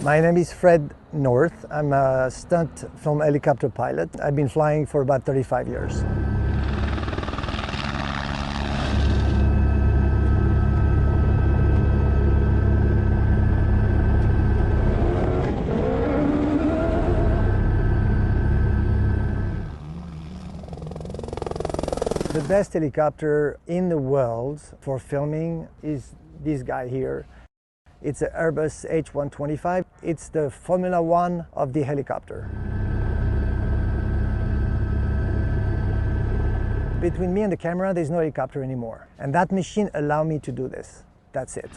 My name is Fred North. I'm a stunt film helicopter pilot. I've been flying for about 35 years. The best helicopter in the world for filming is this guy here. It's an Airbus H125. It's the Formula One of the helicopter. Between me and the camera, there's no helicopter anymore. And that machine allowed me to do this. That's it.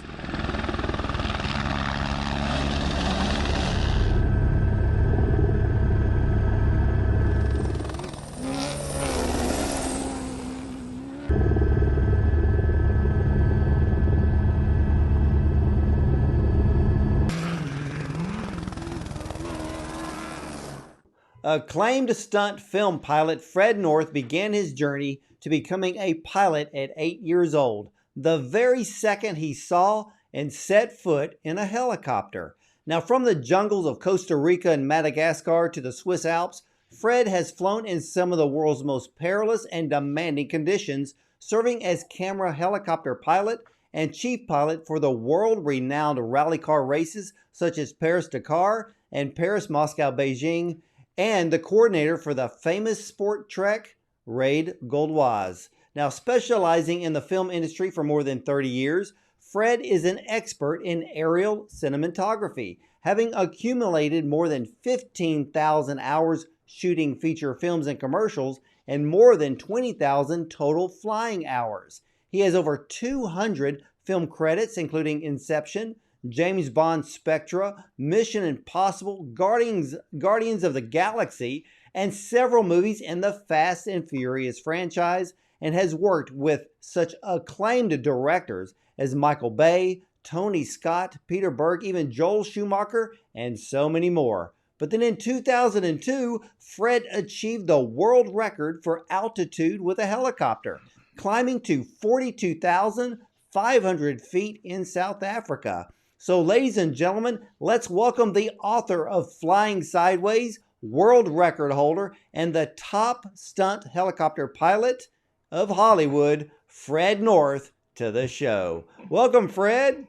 Acclaimed stunt film pilot Fred North began his journey to becoming a pilot at 8 years old, the very second he saw and set foot in a helicopter. Now, from the jungles of Costa Rica and Madagascar to the Swiss Alps, Fred has flown in some of the world's most perilous and demanding conditions, serving as camera helicopter pilot and chief pilot for the world-renowned rally car races such as Paris-Dakar and Paris-Moscow-Beijing, and the coordinator for the famous sport trek Raid Gauloise. Now, specializing in the film industry for more than 30 years, Fred is an expert in aerial cinematography, having accumulated more than 15,000 hours shooting feature films and commercials and more than 20,000 total flying hours. He has over 200 film credits, including Inception, James Bond Spectre, Mission Impossible, Guardians of the Galaxy, and several movies in the Fast and Furious franchise, and has worked with such acclaimed directors as Michael Bay, Tony Scott, Peter Berg, even Joel Schumacher, and so many more. But then in 2002, Fred achieved the world record for altitude with a helicopter, climbing to 42,500 feet in South Africa. So, ladies and gentlemen, let's welcome the author of Flying Sideways, world record holder, and the top stunt helicopter pilot of Hollywood, Fred North, to the show. Welcome, Fred.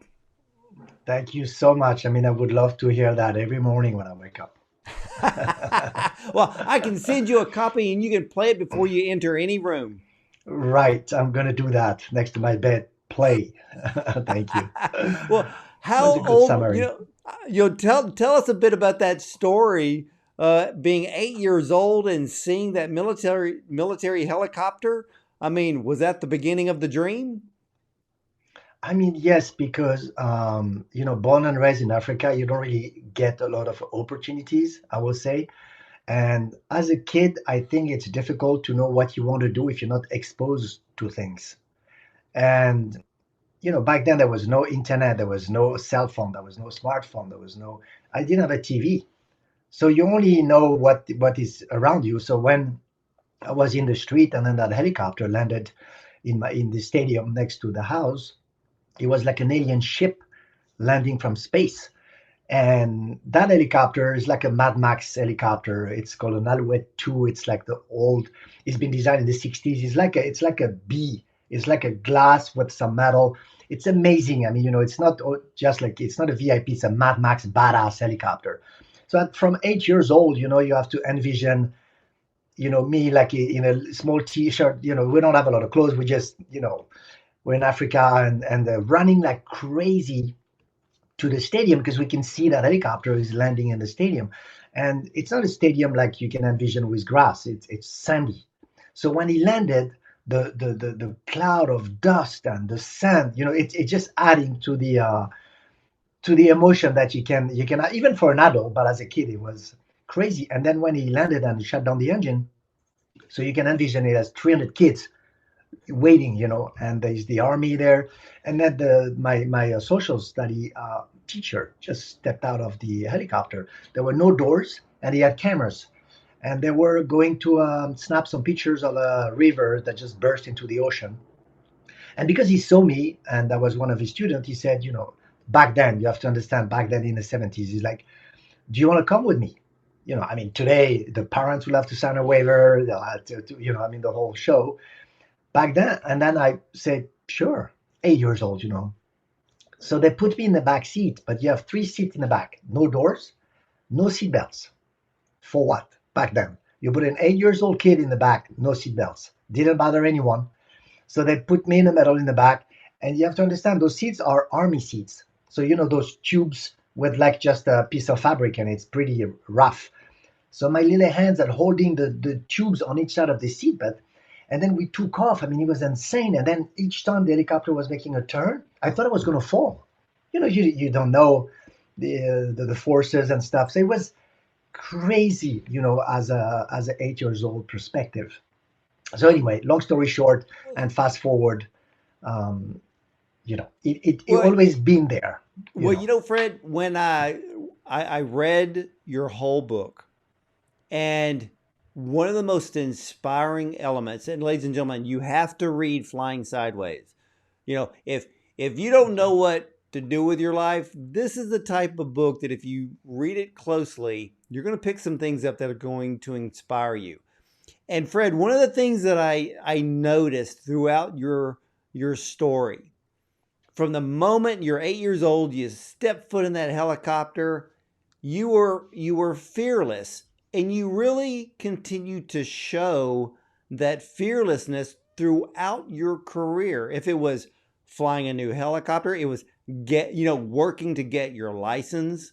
Thank you so much. I mean, I would love to hear that every morning when I wake up. Well, I can send you a copy and you can play it before you enter any room. Right. I'm going to do that next to my bed. Play. Thank you. Well, That was how a good old, summary. tell us a bit about that story, being 8 years old and seeing that military helicopter. I mean, was that the beginning of the dream? I mean, yes, because, born and raised in Africa, you don't really get a lot of opportunities, I will say. And as a kid, I think it's difficult to know what you want to do if you're not exposed to things. And back then there was no internet, there was no cell phone, there was no smartphone, I didn't have a TV. So you only know what is around you. So when I was in the street and then that helicopter landed in the stadium next to the house, it was like an alien ship landing from space. And that helicopter is like a Mad Max helicopter. It's called an Alouette 2. It's like it's been designed in the 60s. It's like a bee. It's like a glass with some metal. It's amazing. I mean, it's not it's not a VIP. It's a Mad Max badass helicopter. So from 8 years old, you have to envision, me like in a small t-shirt. We don't have a lot of clothes. We just, we're in Africa and running like crazy to the stadium because we can see that helicopter is landing in the stadium. And it's not a stadium like you can envision with grass. It's sandy. So when he landed, the cloud of dust and the sand, it's just adding to the emotion that you can even for an adult, but as a kid it was crazy. And then when he landed and shut down the engine, so you can envision it as 300 kids waiting, and there's the army there. And then my social study teacher just stepped out of the helicopter. There were no doors and he had cameras, and they were going to snap some pictures of a river that just burst into the ocean. And because he saw me and I was one of his students, he said, back then, you have to understand, back then in the 70s, he's like, do you want to come with me? I mean, today the parents will have to sign a waiver. They'll have I mean, the whole show back then. And then I said, sure, 8 years old, So they put me in the back seat, but you have three seats in the back, no doors, no seat belts. For what? Back then, you put an 8 years old kid in the back, no seat belts. Didn't bother anyone. So they put me in the middle in the back. And you have to understand those seats are army seats. So, those tubes with like just a piece of fabric and it's pretty rough. So my little hands are holding the tubes on each side of the seatbelt. And then we took off. I mean, it was insane. And then each time the helicopter was making a turn, I thought I was going to fall. You don't know the forces and stuff. So it was crazy, as an 8 years old perspective. So anyway, long story short, and fast forward, um, it Well, always been there. You well, know. Fred, when I read your whole book, and one of the most inspiring elements, and ladies and gentlemen, you have to read Flying Sideways. If you don't know what to do with your life, this is the type of book that if you read it closely, you're going to pick some things up that are going to inspire you. And Fred, one of the things that I noticed throughout your story, from the moment you're 8 years old, you step foot in that helicopter, you were fearless, and you really continue to show that fearlessness throughout your career. If it was flying a new helicopter, it was working to get your license,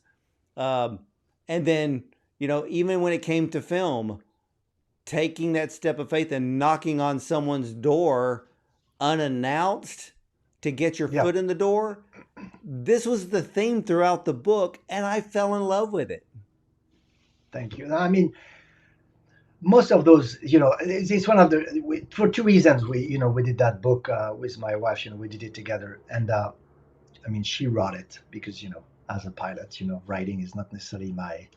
um, and then even when it came to film, taking that step of faith and knocking on someone's door unannounced to get your Yeah. foot in the door. This was the theme throughout the book, and I fell in love with it. Thank you. I mean, most of those, it's one of for two reasons we did that book with my wife. We did it together, and I mean, she wrote it because as a pilot, writing is not necessarily my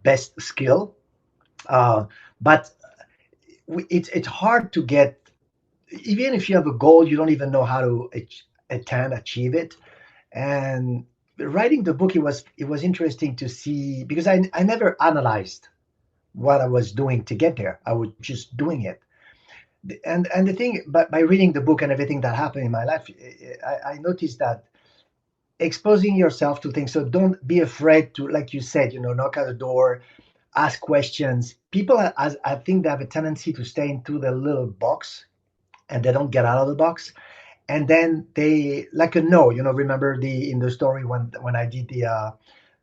best skill, uh, but it's hard to get. Even if you have a goal, you don't even know how to achieve it. And writing the book, it was interesting to see because I never analyzed what I was doing to get there. I was just doing it. And the thing, but by reading the book and everything that happened in my life, I noticed that exposing yourself to things. So don't be afraid to, like you said, knock at the door, ask questions. People, as I think, they have a tendency to stay into the little box and they don't get out of the box. And then they like a no. Remember in the story when I did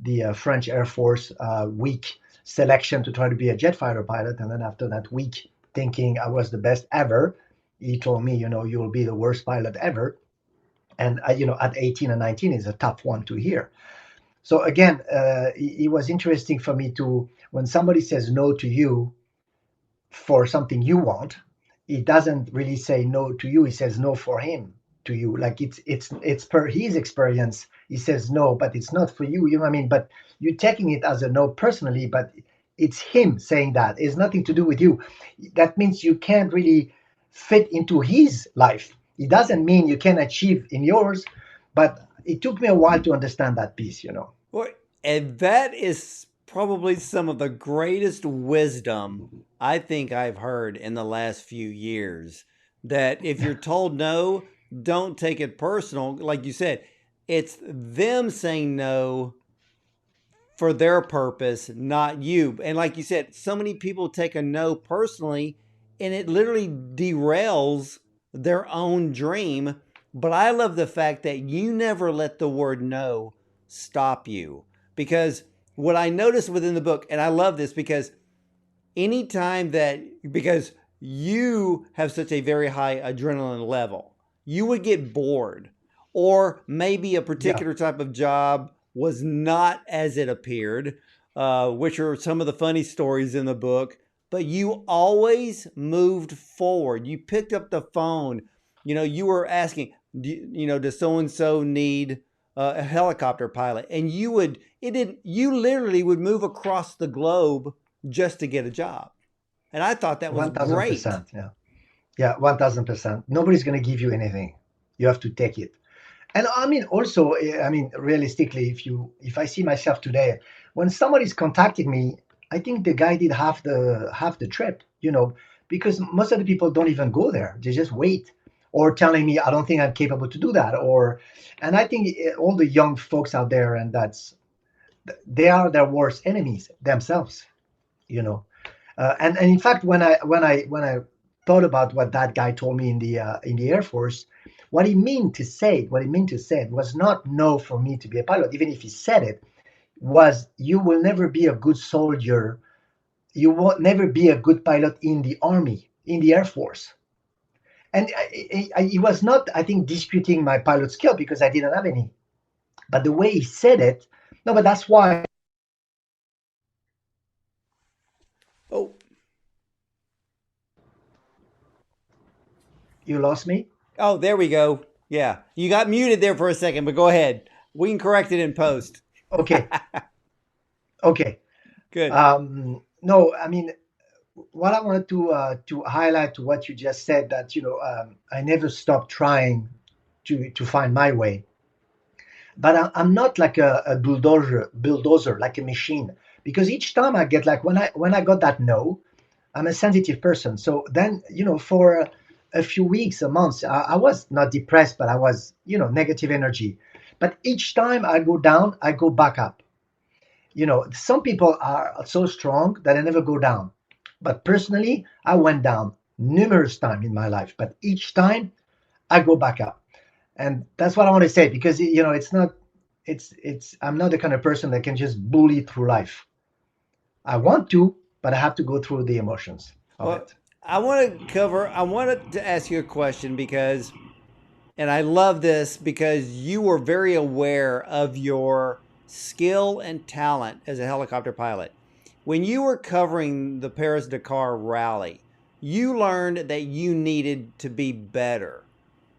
the French Air Force week selection to try to be a jet fighter pilot, and then after that week, thinking I was the best ever, he told me, you'll be the worst pilot ever. And at 18 and 19 is a tough one to hear. So again, it was interesting for me to when somebody says no to you for something you want, he doesn't really say no to you. He says no for him to you. Like it's per his experience. He says no, but it's not for you. You know what I mean? But you're taking it as a no personally, but it's him saying that. It's nothing to do with you. That means you can't really fit into his life. It doesn't mean you can achieve in yours, but it took me a while to understand that piece. Well, and that is probably some of the greatest wisdom I think I've heard in the last few years. That if you're told no, don't take it personal. Like you said, it's them saying no for their purpose, not you. And like you said, so many people take a no personally, and it literally derails their own dream. But I love the fact that you never let the word no stop you. Because what I noticed within the book, and I love this because because you have such a very high adrenaline level, you would get bored, or maybe a Yeah. particular type of job was not as it appeared, which are some of the funny stories in the book. But you always moved forward. You picked up the phone. You were asking, does so and so need a helicopter pilot? And you literally would move across the globe just to get a job. And I thought that was One thousand great. percent. Yeah. Yeah. 1000%. Nobody's gonna give you anything. You have to take it. And I mean, also, I mean, realistically, if I see myself today, when somebody's contacting me, I think the guy did half the trip, because most of the people don't even go there; they just wait, or telling me, "I don't think I'm capable to do that," and I think all the young folks out there, and they are their worst enemies themselves, you know. And in fact, when I thought about what that guy told me in the Air Force, what he meant to say was not no for me to be a pilot. Even if he said it, was you will never be a good soldier. You will never be a good pilot in the Army, in the Air Force. And he was not, I think, disputing my pilot skill because I didn't have any. But the way he said it, no, but that's why Oh, you lost me. oh, there we go. Yeah, you got muted there for a second, but go ahead. We can correct it in post. Okay, okay. Good. No, I mean, what I wanted to highlight to what you just said, that I never stopped trying to find my way, but I'm not like a bulldozer like a machine, because each time I get, like, when I got that no, I'm a sensitive person. So then, for a few weeks, a month, I was not depressed, but I was, negative energy. But each time I go down, I go back up. Some people are so strong that they never go down. But personally, I went down numerous times in my life, but each time I go back up. And that's what I want to say, because it's not, I'm not the kind of person that can just bully through life. I want to, but I have to go through the emotions of Well, it. I wanted to ask you a question because, and I love this because you were very aware of your skill and talent as a helicopter pilot. When you were covering the Paris Dakar rally, you learned that you needed to be better.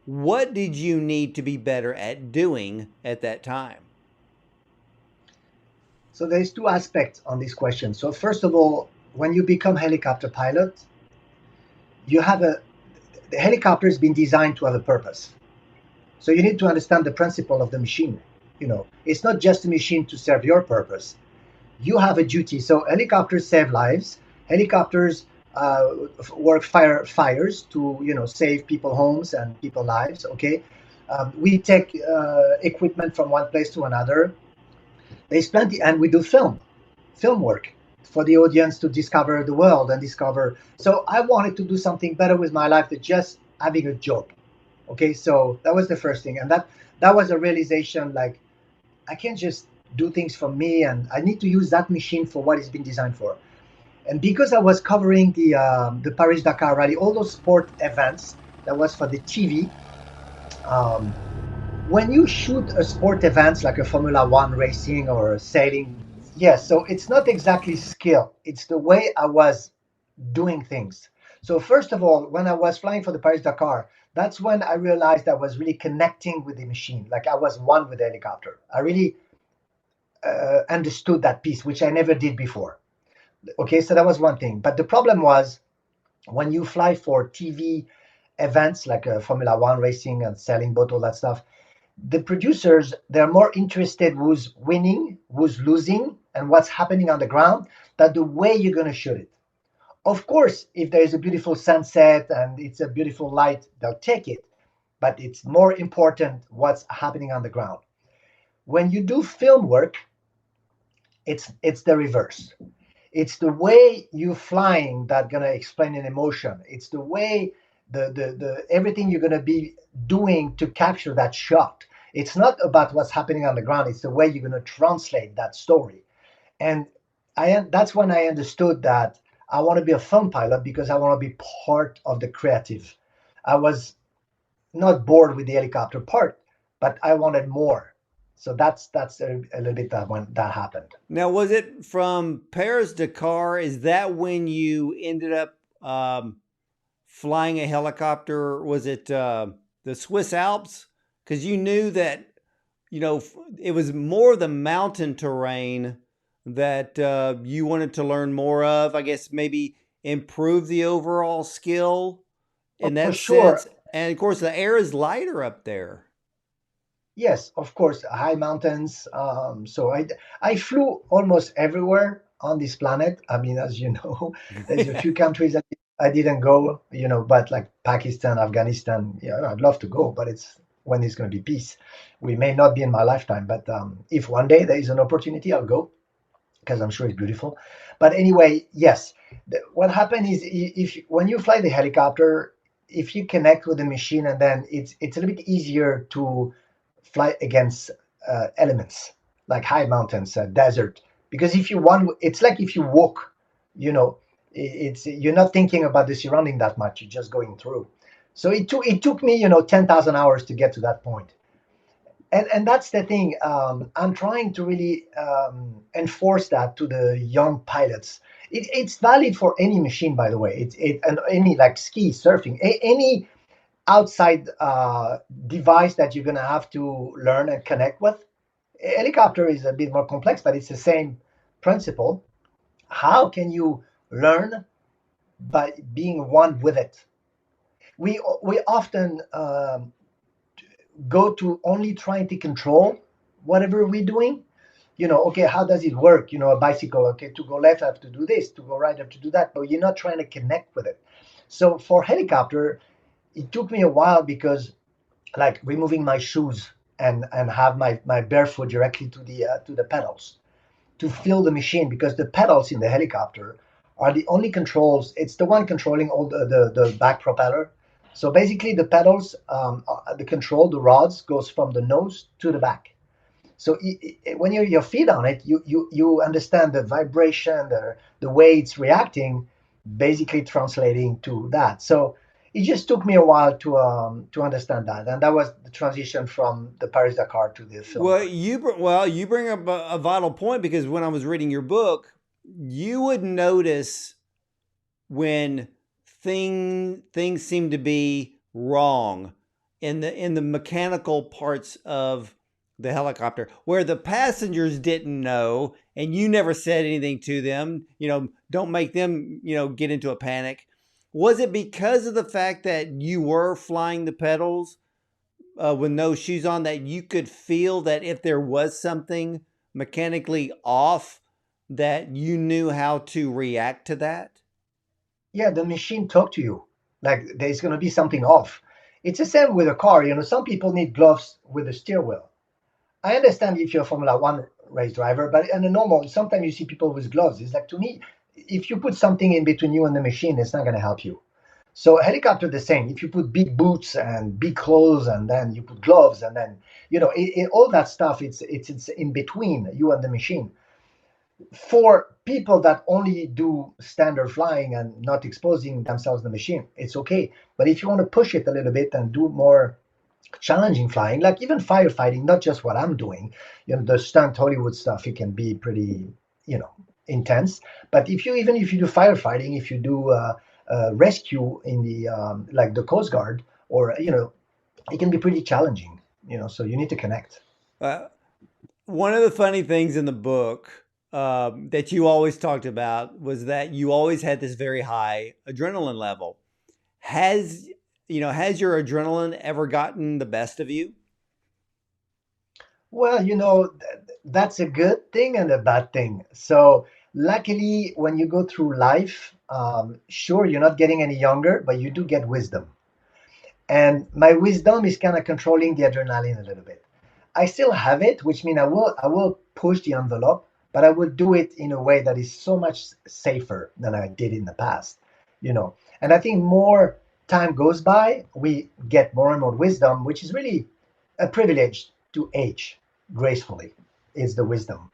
What did you need to be better at doing at that time? So there's two aspects on this question. So first of all, when you become helicopter pilot, you have the helicopter has been designed to have a purpose. So you need to understand the principle of the machine. It's not just a machine to serve your purpose. You have a duty. So helicopters save lives. Helicopters work fires to save people homes and people lives. Okay, we take equipment from one place to another. There's plenty, and we do film work for the audience to discover the world and discover. So I wanted to do something better with my life than just having a job. Okay, so that was the first thing, and that was a realization, like, I can't just do things for me, and I need to use that machine for what it's been designed for. And because I was covering the Paris Dakar Rally, all those sport events, that was for the TV. Um, when you shoot a sport events like a Formula One racing or a sailing, yes, so it's not exactly skill. It's the way I was doing things. So first of all, when I was flying for the Paris Dakar, that's when I realized I was really connecting with the machine. Like, I was one with the helicopter. I really understood that piece, which I never did before. Okay, so that was one thing. But the problem was, when you fly for TV events like Formula One racing and sailing boat, all that stuff, the producers, they're more interested who's winning, who's losing, and what's happening on the ground, than the way you're going to shoot it. Of course, if there is a beautiful sunset and it's a beautiful light, they'll take it. But it's more important what's happening on the ground. When you do film work, it's the reverse. It's the way you're flying that gonna explain an emotion. It's the way, the everything you're gonna be doing to capture that shot. It's not about what's happening on the ground. It's the way you're gonna translate that story. And that's when I understood that I want to be a film pilot, because I want to be part of the creative. I was not bored with the helicopter part, but I wanted more. So that's a little bit that when that happened. Now, was it from Paris Dakar? Is that when you ended up flying a helicopter? Was it the Swiss Alps? Because you knew that it was more the mountain terrain that you wanted to learn more of. I guess maybe improve the overall skill Oh, in for that sure. sense. And of course, the air is lighter up there. Yes, of course, high mountains. So I flew almost everywhere on this planet. I mean, as you know, there's a few countries that I didn't go, but like Pakistan, Afghanistan, yeah, I'd love to go, but it's when it's going to be peace. We may not be in my lifetime, but if one day there is an opportunity, I'll go because I'm sure it's beautiful. But anyway, yes, what happened is if when you fly the helicopter, if you connect with the machine, and then it's a little bit easier to fly against elements like high mountains, desert. Because if you want, it's like if you walk, you know, it's you're not thinking about the surrounding that much. You're just going through. So it took me 10,000 hours to get to that point. And that's the thing. I'm trying to really enforce that to the young pilots. It's valid for any machine, by the way. And any like ski, surfing, any outside device that you're gonna have to learn and connect with. A helicopter is a bit more complex, but it's the same principle. How can you learn by being one with it? We often go to only trying to control whatever we're doing. Okay, how does it work? A bicycle, okay, to go left I have to do this, to go right I have to do that, but you're not trying to connect with it. So for helicopter, it took me a while because like removing my shoes and have my barefoot directly to the pedals to feel the machine, because the pedals in the helicopter are the only controls. It's the one controlling all the back propeller. So basically the pedals, the control, the rods goes from the nose to the back. So when you're your feet on it, you understand the vibration, the way it's reacting, basically translating to that. So it just took me a while to understand that, and that was the transition from the Paris Dakar to the film Well, work. you bring up a vital point, because when I was reading your book, you would notice when things seem to be wrong in the mechanical parts of the helicopter, where the passengers didn't know and you never said anything to them, don't make them, get into a panic. Was it because of the fact that you were flying the pedals with no shoes on, that you could feel that if there was something mechanically off, that you knew how to react to that? Yeah, the machine talk to you like there's going to be something off. It's the same with a car. Some people need gloves with the steering wheel. I understand if you're a Formula One race driver, but in a normal, sometimes you see people with gloves. It's like, to me, if you put something in between you and the machine, it's not going to help you. So helicopter the same. If you put big boots and big clothes, and then you put gloves, and then all that stuff, it's in between you and the machine. For people that only do standard flying and not exposing themselves to the machine, it's okay. But if you want to push it a little bit and do more challenging flying, like even firefighting, not just what I'm doing, the stunt Hollywood stuff, it can be pretty, you know, intense. But if you do firefighting, if you do rescue in the like the Coast Guard, or it can be pretty challenging. So you need to connect. Uh, One of the funny things in the book that you always talked about was that you always had this very high adrenaline level. Has has your adrenaline ever gotten the best of you? Well, that's a good thing and a bad thing. So, luckily, when you go through life, sure, you're not getting any younger, but you do get wisdom. And my wisdom is kind of controlling the adrenaline a little bit. I still have it, which means I will push the envelope, but I will do it in a way that is so much safer than I did in the past. And I think more time goes by, we get more and more wisdom, which is really a privilege to age gracefully. Is the wisdom.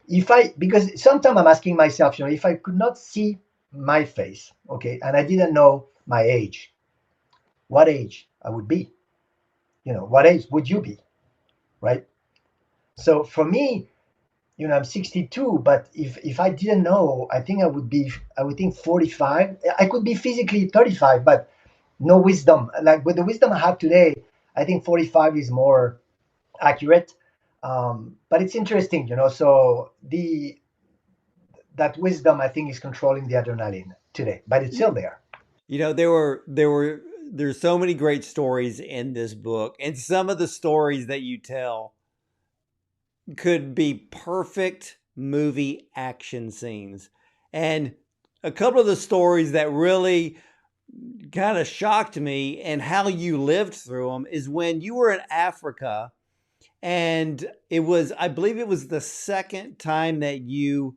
If I Because sometimes I'm asking myself, if I could not see my face, okay, and I didn't know my age, what age I would be? What age would you be, right? So for me, I'm 62, but if I didn't know, I would think 45. I could be physically 35, but no wisdom. Like with the wisdom I have today, I think 45 is more accurate. But it's interesting, so the that wisdom I think is controlling the adrenaline today, but it's still there. There were there's so many great stories in this book, and some of the stories that you tell could be perfect movie action scenes. And a couple of the stories that really kind of shocked me and how you lived through them is when you were in Africa, and it was, I believe it was the second time that you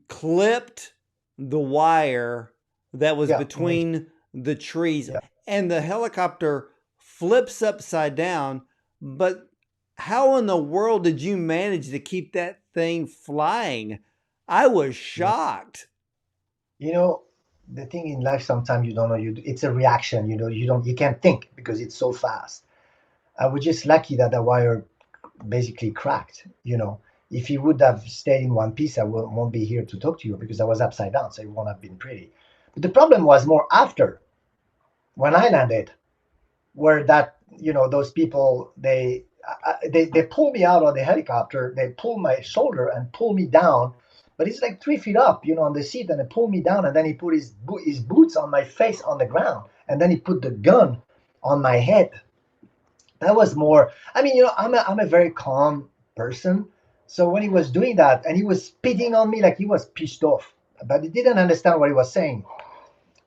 clipped the wire that was Yeah, between the trees, yeah. and the helicopter flips upside down. But how in the world did you manage to keep that thing flying? I was Yeah. shocked. You know, the thing in life sometimes you don't know. It's a reaction. You can't think because it's so fast. I was just lucky that the wire basically cracked. If he would have stayed in one piece, won't be here to talk to you because I was upside down, so it won't have been pretty. But the problem was more after when I landed, where that those people they pull me out of the helicopter, they pull my shoulder and pull me down, but it's like 3 feet up, on the seat, and they pull me down, and then he put his boots on my face on the ground, and then he put the gun on my head. That was more. I mean, I'm a very calm person. So when he was doing that and he was spitting on me like he was pissed off, but he didn't understand what he was saying.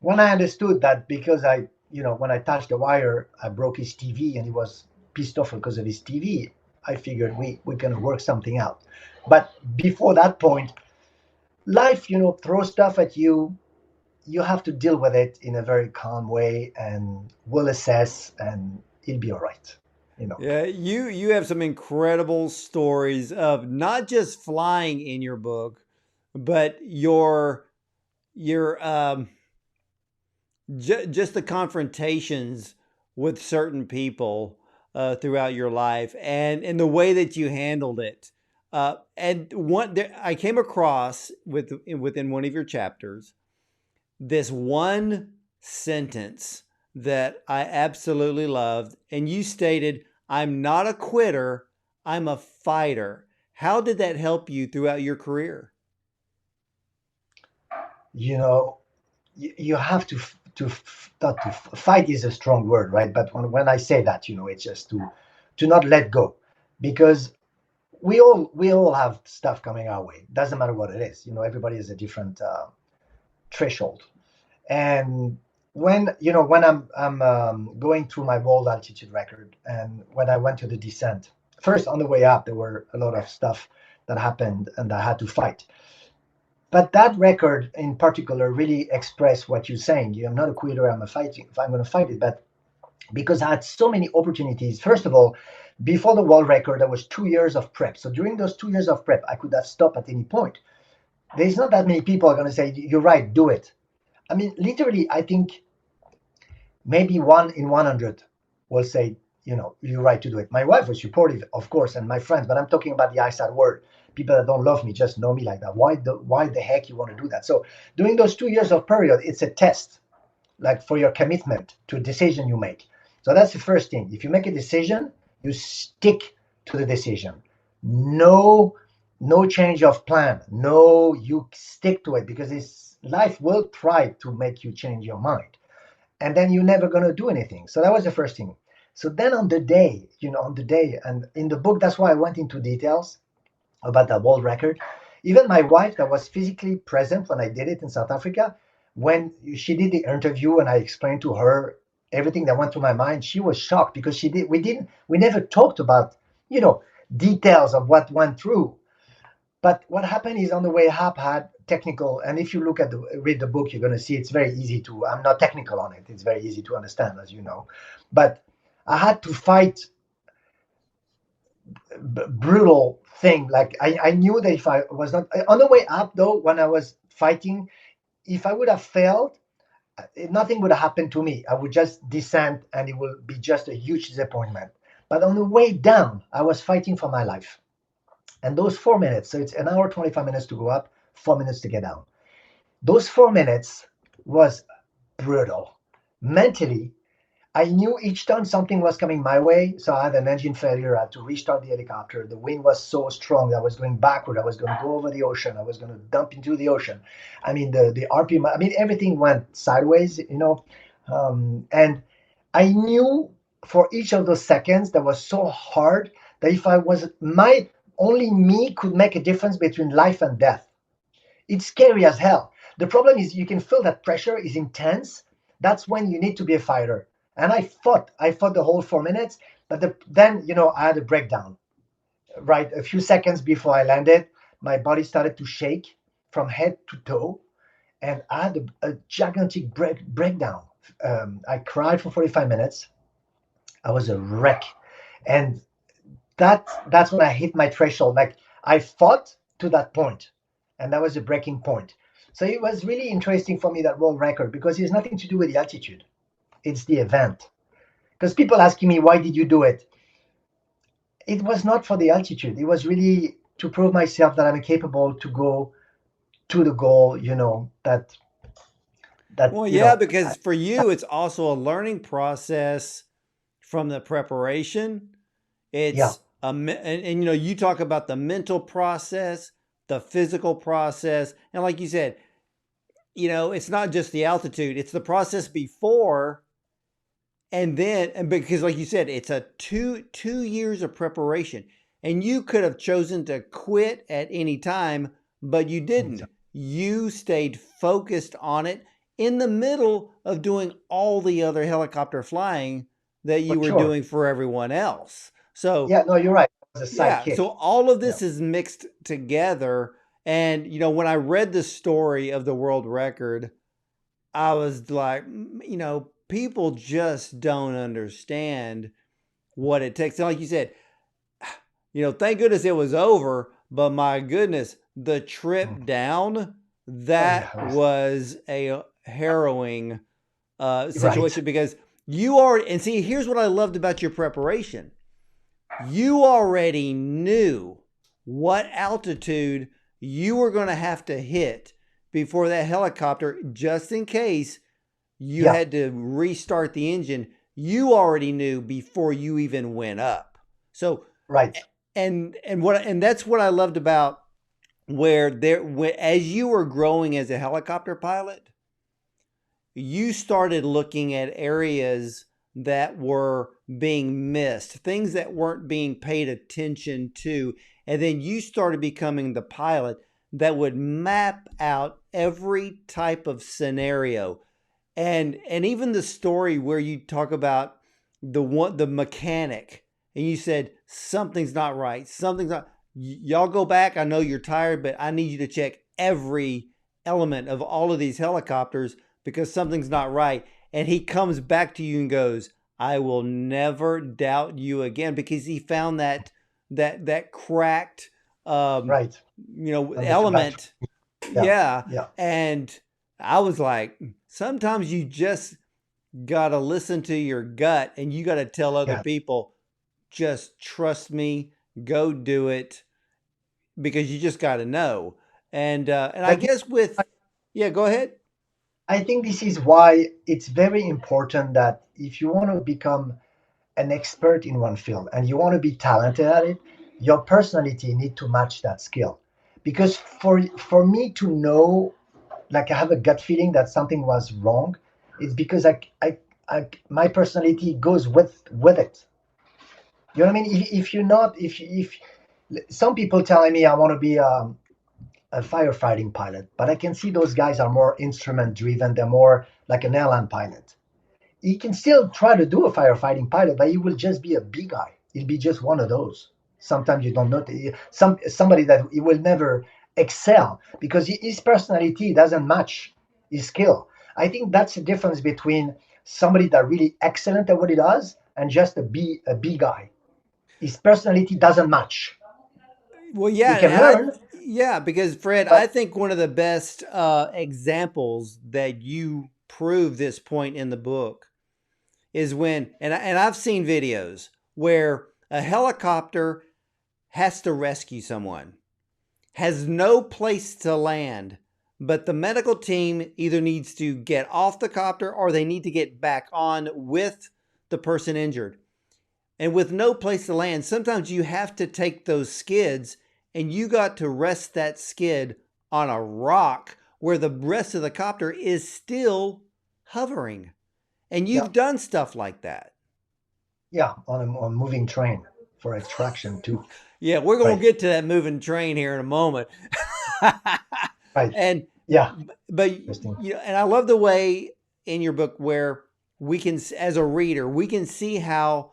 When I understood that because when I touched the wire, I broke his TV and he was pissed off because of his TV, I figured we're gonna work something out. But before that point, life, throws stuff at you. You have to deal with it in a very calm way, and we'll assess, and it'll be all right. You know. Yeah, you have some incredible stories of not just flying in your book, but your just the confrontations with certain people throughout your life, and the way that you handled it. And one there, I came across within one of your chapters this one sentence that I absolutely loved, and you stated, "I'm not a quitter, I'm a fighter." How did that help you throughout your career? you know you have not to fight is a strong word, right? But when I say that, it's just to not let go, because we all have stuff coming our way. Doesn't matter what it is. Everybody has a different threshold. And when I'm going through my world altitude record, and when I went to the descent, first on the way up, there were a lot of stuff that happened, and I had to fight. But that record in particular really expressed what you're saying. I'm not a quitter. I'm a fighting. If I'm going to fight it, but because I had so many opportunities. First of all, before the world record, there was 2 years of prep. So during those 2 years of prep, I could have stopped at any point. There's not that many people are going to say, "You're right, do it." I mean, literally, I think maybe 1 in 100 will say, "You're right to do it." My wife was supportive, of course, and my friends, but I'm talking about the outside world. People that don't love me just know me like that. Why the heck you want to do that? So during those 2 years of period, it's a test, like for your commitment to a decision you make. So that's the first thing. If you make a decision, you stick to the decision. No, no change of plan. No, you stick to it, because life will try to make you change your mind, and then you're never going to do anything. So that was the first thing. So then on the day, and in the book, that's why I went into details about that world record. Even my wife, that was physically present when I did it in South Africa, when she did the interview and I explained to her everything that went through my mind, she was shocked, because we never talked about, details of what went through. But what happened is, on the way up, had technical, and if you read the book, you're going to see it's very easy to. I'm not technical on it. It's very easy to understand, as you know. But I had to fight brutal thing. Like I knew that if I was not on the way up, though, when I was fighting, if I would have failed, nothing would have happened to me. I would just descend, and it will be just a huge disappointment. But on the way down, I was fighting for my life. And those 4 minutes, so it's an hour, 25 minutes to go up, 4 minutes to get down. Those 4 minutes was brutal. Mentally, I knew each time something was coming my way. So I had an engine failure. I had to restart the helicopter. The wind was so strong that I was going backward. I was going to go over the ocean. I was going to dump into the ocean. I mean, the RPM, I mean, everything went sideways, and I knew for each of those seconds that was so hard that if I was my only me could make a difference between life and death. It's scary as hell. The problem is you can feel that pressure is intense. That's when you need to be a fighter. And I fought the whole 4 minutes, but then I had a breakdown. Right, a few seconds before I landed, my body started to shake from head to toe, and I had a gigantic breakdown. I cried for 45 minutes. I was a wreck, and that's when I hit my threshold. Like I fought to that point, and that was a breaking point. So it was really interesting for me, that world record, because it has nothing to do with the altitude. It's the event. Because people asking me, why did you do it? It was not for the altitude. It was really to prove myself that I'm capable to go to the goal. That Well, yeah, because for you, it's also a learning process from the preparation. yeah, It's and you talk about the mental process, the physical process, and like you said, it's not just the altitude; it's the process before and then, and because like you said, it's a two years of preparation, and you could have chosen to quit at any time, but you didn't. You stayed focused on it in the middle of doing all the other helicopter flying that for you were sure. doing for everyone else. So Yeah, no, you're right. It was a yeah, so sidekick. all of Yeah, this is mixed together. And when I read the story of the world record, I was like, people just don't understand what it takes. And like you said, thank goodness it was over, but my goodness, the trip mhm. down, Oh yeah, that it was was a harrowing right. situation because you are, and see, here's what I loved about your preparation. You already knew what altitude you were going to have to hit before that helicopter, just in case you Yeah, had to restart the engine. You already knew before you even went up. So, right. and that's what I loved about as you were growing as a helicopter pilot, you started looking at areas that were being missed, things that weren't being paid attention to. And then you started becoming the pilot that would map out every type of scenario. And even the story where you talk about the mechanic and you said something's not right, something's not. Y'all go back. I know you're tired, but I need you to check every element of all of these helicopters because something's not right. And he comes back to you and goes, I will never doubt you again, because he found that cracked Right. On the two battery. element. Yeah, Yeah. yeah, And I was like, sometimes you just gotta listen to your gut and you gotta tell other yeah. people, just trust me, go do it, because you just gotta know. And I But guess with, yeah, go ahead. I think this is why it's very important that if you want to become an expert in one field and you want to be talented at it, your personality need to match that skill. Because for me to know, like I have a gut feeling that something was wrong, it's because I my personality goes with it. You know what I mean? If you're not, if some people telling me I want to be a firefighting pilot, but I can see those guys are more instrument driven. They're more like an airline pilot. He can still try to do a firefighting pilot, but he will just be a B guy. He'll be just one of those. Sometimes you don't know somebody that he will never excel because his personality doesn't match his skill. I think that's the difference between somebody that really excellent at what he does and just a B guy. His personality doesn't match. Well, He yeah, can and learn, yeah, because Fred, I but think one of the best examples that you prove this point in the book is when, and I've seen videos where a helicopter has to rescue someone, has no place to land, but the medical team either needs to get off the copter or they need to get back on with the person injured. And with no place to land, sometimes you have to take those skids and you got to rest that skid on a rock where the rest of the copter is still hovering. And Yeah, you've done stuff like that. yeah, on moving train for extraction too. Yeah, we're going to Right, get to that moving train here in a moment. right. and Yeah, but interesting. and I love the way in your book where we can, as a reader, we can see how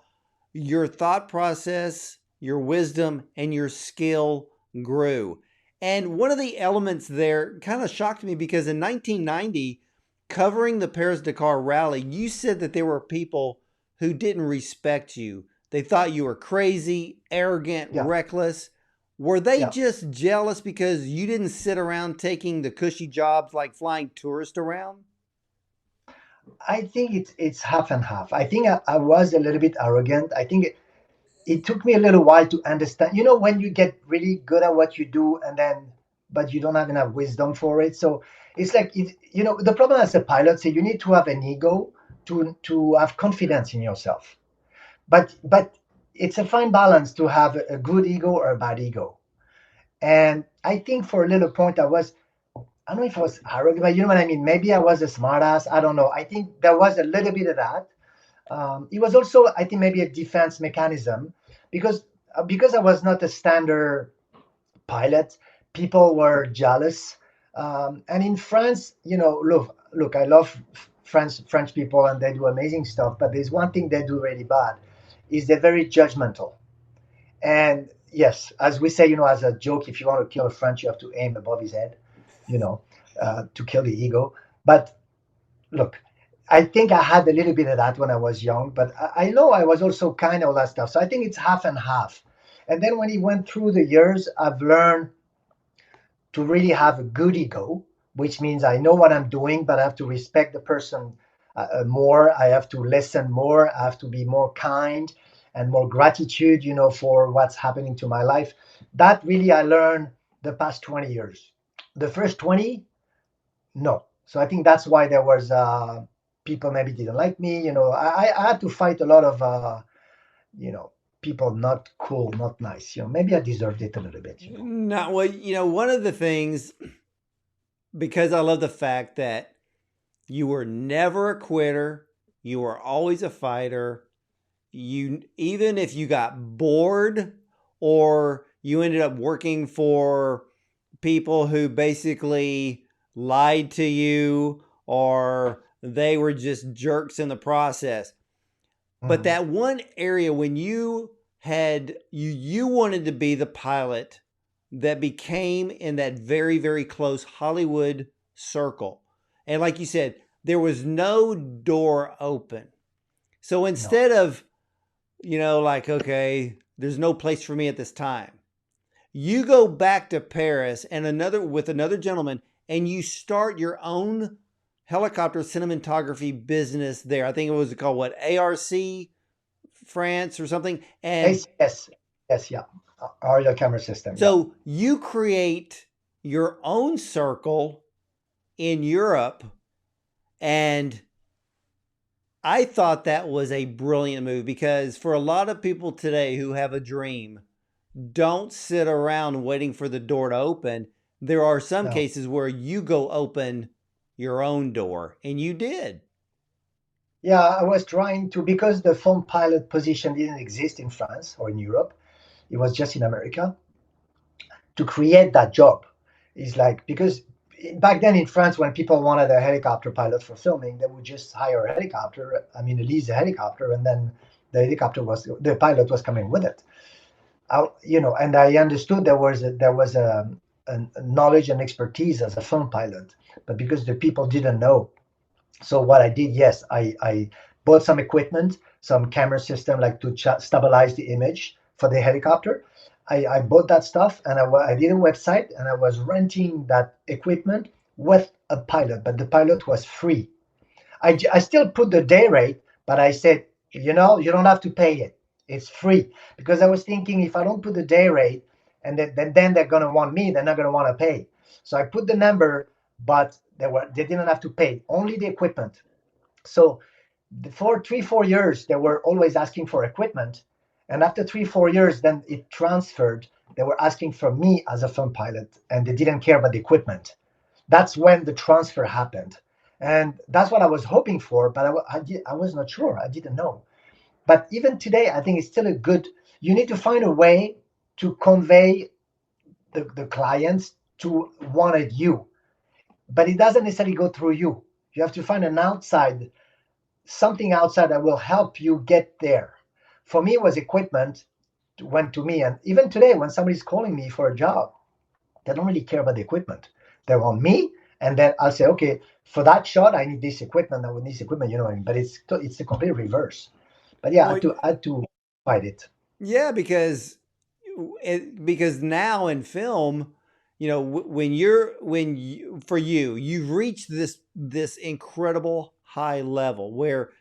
your thought process, your wisdom, and your skill grew. And one of the elements there kind of shocked me because in 1990, covering the Paris Dakar rally, you said that there were people who didn't respect you. They thought you were crazy, arrogant, Yeah, reckless. Were they yeah. just jealous because you didn't sit around taking the cushy jobs like flying tourists around? I think it's half and half. I think I was a little bit arrogant. I think it took me a little while to understand. You know, when you get really good at what you do, and then but you don't have enough wisdom for it. So it's like you know, the problem as a pilot, so you need to have an ego to have confidence in yourself. But it's a fine balance to have a good ego or a bad ego. And I think for a little point, I don't know if I was arrogant, but you know what I mean. Maybe I was a smartass. I don't know. I think there was a little bit of that. It was also, I think, maybe a defense mechanism because because I was not a standard pilot. People were jealous, and in France, you know, look, I love French people, and they do amazing stuff. But there's one thing they do really bad, is they're very judgmental. And yes, as we say, you know, as a joke, if you want to kill a French, you have to aim above his head, you know, to kill the ego. But look, I think I had a little bit of that when I was young, but I know I was also kind of all that stuff. So I think it's half and half. And then when he went through the years, I've learned to really have a good ego, which means I know what I'm doing, but I have to respect the person more. I have to listen more. I have to be more kind and more gratitude, you know, for what's happening to my life. That really I learned the past 20 years. The first 20, no. So I think that's why there was people maybe didn't like me. You know, I had to fight a lot of you know, people not cool, not nice. You know, maybe I deserved it a little bit. You know, No, well, one of the things, because I love the fact that you were never a quitter, you were always a fighter. You, even if you got bored or you ended up working for people who basically lied to you or they were just jerks in the process. But mm, that one area when you wanted to be the pilot that became in that very, very close Hollywood circle. And like you said, there was no door open. So no, instead of, like, okay, there's no place for me at this time, you go back to Paris and another gentleman, and you start your own helicopter cinematography business there. I think it was called what, ARC France or something. And ACS, yes, yeah, aerial camera system, yeah. so you create your own circle in Europe. And I thought that was a brilliant move because for a lot of people today who have a dream, don't sit around waiting for the door to open. There are some No. cases where you go open your own door, and you did. Yeah, I was trying to, because the film pilot position didn't exist in France or in Europe, it was just in America, to create that job. Is like, because back then in France, when people wanted a helicopter pilot for filming, they would just hire a helicopter, I mean, lease a helicopter, and then the pilot was coming with it. You know, and I understood there was a knowledge and expertise as a film pilot, but because the people didn't know. So what I did, yes, I bought some equipment, some camera system like to stabilize the image for the helicopter. I bought that stuff, and I did a website, and I was renting that equipment with a pilot, but the pilot was free. I still put the day rate, but I said, you know, you don't have to pay it. It's free, because I was thinking, if I don't put the day rate, and then they're gonna want me, they're not gonna want to pay. So I put the number, but they didn't have to pay, only the equipment. So for 3 4 years they were always asking for equipment, and after 3 4 years, then it transferred. They were asking for me as a film pilot, and they didn't care about the equipment. That's when the transfer happened. And that's what I was hoping for, but I was not sure. I didn't know. But even today, I think it's still a good, you need to find a way to convey the clients to wanted you, but it doesn't necessarily go through you. You have to find an outside, something outside that will help you get there. For me, it was equipment went to me. And even today, when somebody's calling me for a job, they don't really care about the equipment. They want me, and then I'll say, okay, for that shot, I need this equipment. I would need this equipment, you know what I mean? But it's the complete reverse. But yeah, Well, I had to fight it. yeah, because now in film, when you for you you've reached this incredible high level where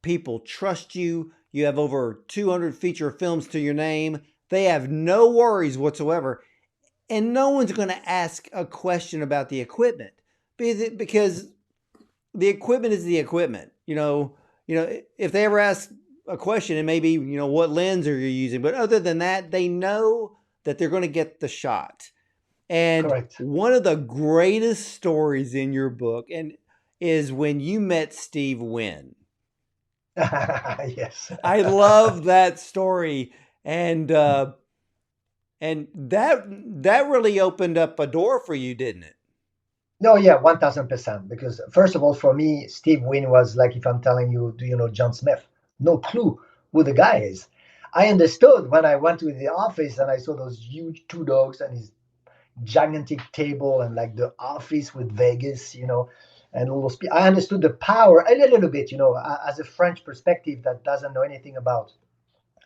people trust you. You have over 200 feature films to your name. They have no worries whatsoever, and no one's going to ask a question about the equipment because the equipment is the equipment. If they ever ask a question, and maybe what lens are you using, but other than that, they know that they're going to get the shot. And Correct. one of the greatest stories in your book is when you met Steve Wynn. Yes. I love that story, and that really opened up a door for you, didn't it? No, yeah, 1000%. Because first of all, for me, Steve Wynn was like if I'm telling you, do you know John Smith? No clue who the guy is. I understood when I went to the office and I saw those huge two dogs and his gigantic table and like the office with Vegas, and all those. I understood the power a little bit, as a French perspective that doesn't know anything about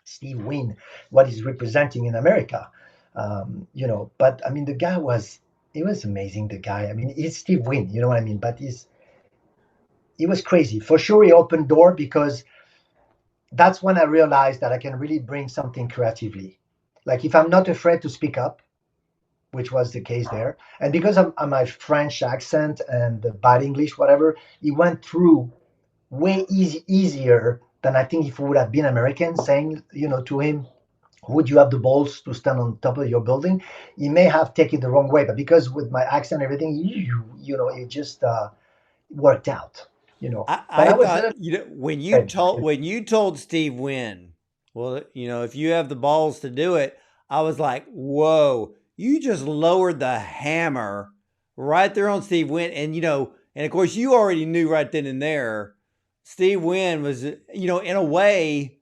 Steve Wynn, what he's representing in America. But I mean, the guy was, he was amazing. The guy, I mean, he's Steve Wynn, you know what I mean? But he was crazy. For sure, he opened door because that's when I realized that I can really bring something creatively. Like if I'm not afraid to speak up, which was the case there. And because of my French accent and the bad English, whatever, it went through way easier than I think if it would have been American saying, to him, would you have the balls to stand on top of your building? He may have taken it the wrong way, but because with my accent and everything, it just worked out, But I I was a thought little when you afraid. told Steve Wynn, well, if you have the balls to do it, I was like, whoa, you just lowered the hammer right there on Steve Wynn, and of course you already knew right then and there, Steve Wynn was, in a way,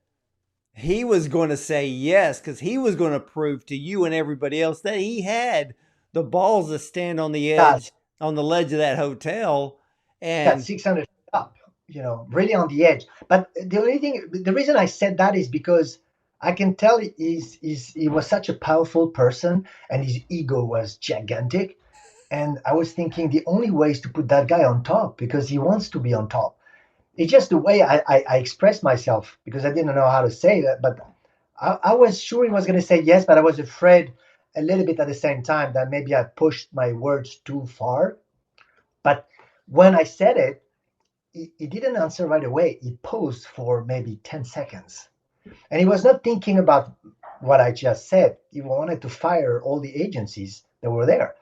he was going to say yes because he was going to prove to you and everybody else that he had the balls to stand on the Yeah, edge, on the ledge of that hotel, yeah, and 600 up, really on the edge. But the reason I said that is because I can tell he was such a powerful person and his ego was gigantic. And I was thinking the only way is to put that guy on top because he wants to be on top. It's just the way I expressed myself because I didn't know how to say that. But I was sure he was going to say yes, but I was afraid a little bit at the same time that maybe I pushed my words too far. But when I said it, he didn't answer right away. He paused for maybe 10 seconds. And he was not thinking about what I just said. He wanted to fire all the agencies that were there.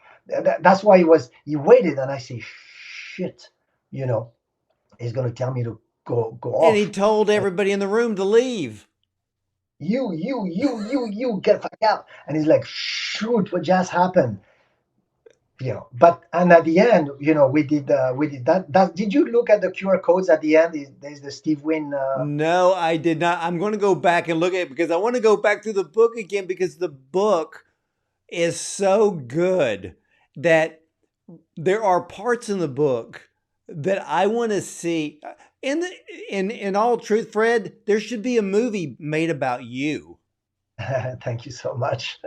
That's why he waited. And I say, shit, you know, he's going to tell me to go he off. told And everybody in the room to leave. you get fuck out. And he's like, shoot, what just happened? But and at the end, we did that. Did you look at the QR codes at the end? There's the Steve Wynn. No, I did not. I'm going to go back and look at it because I want to go back through the book again because the book is so good that there are parts in the book that I want to see. In all truth, Fred, there should be a movie made about you. Thank you so much.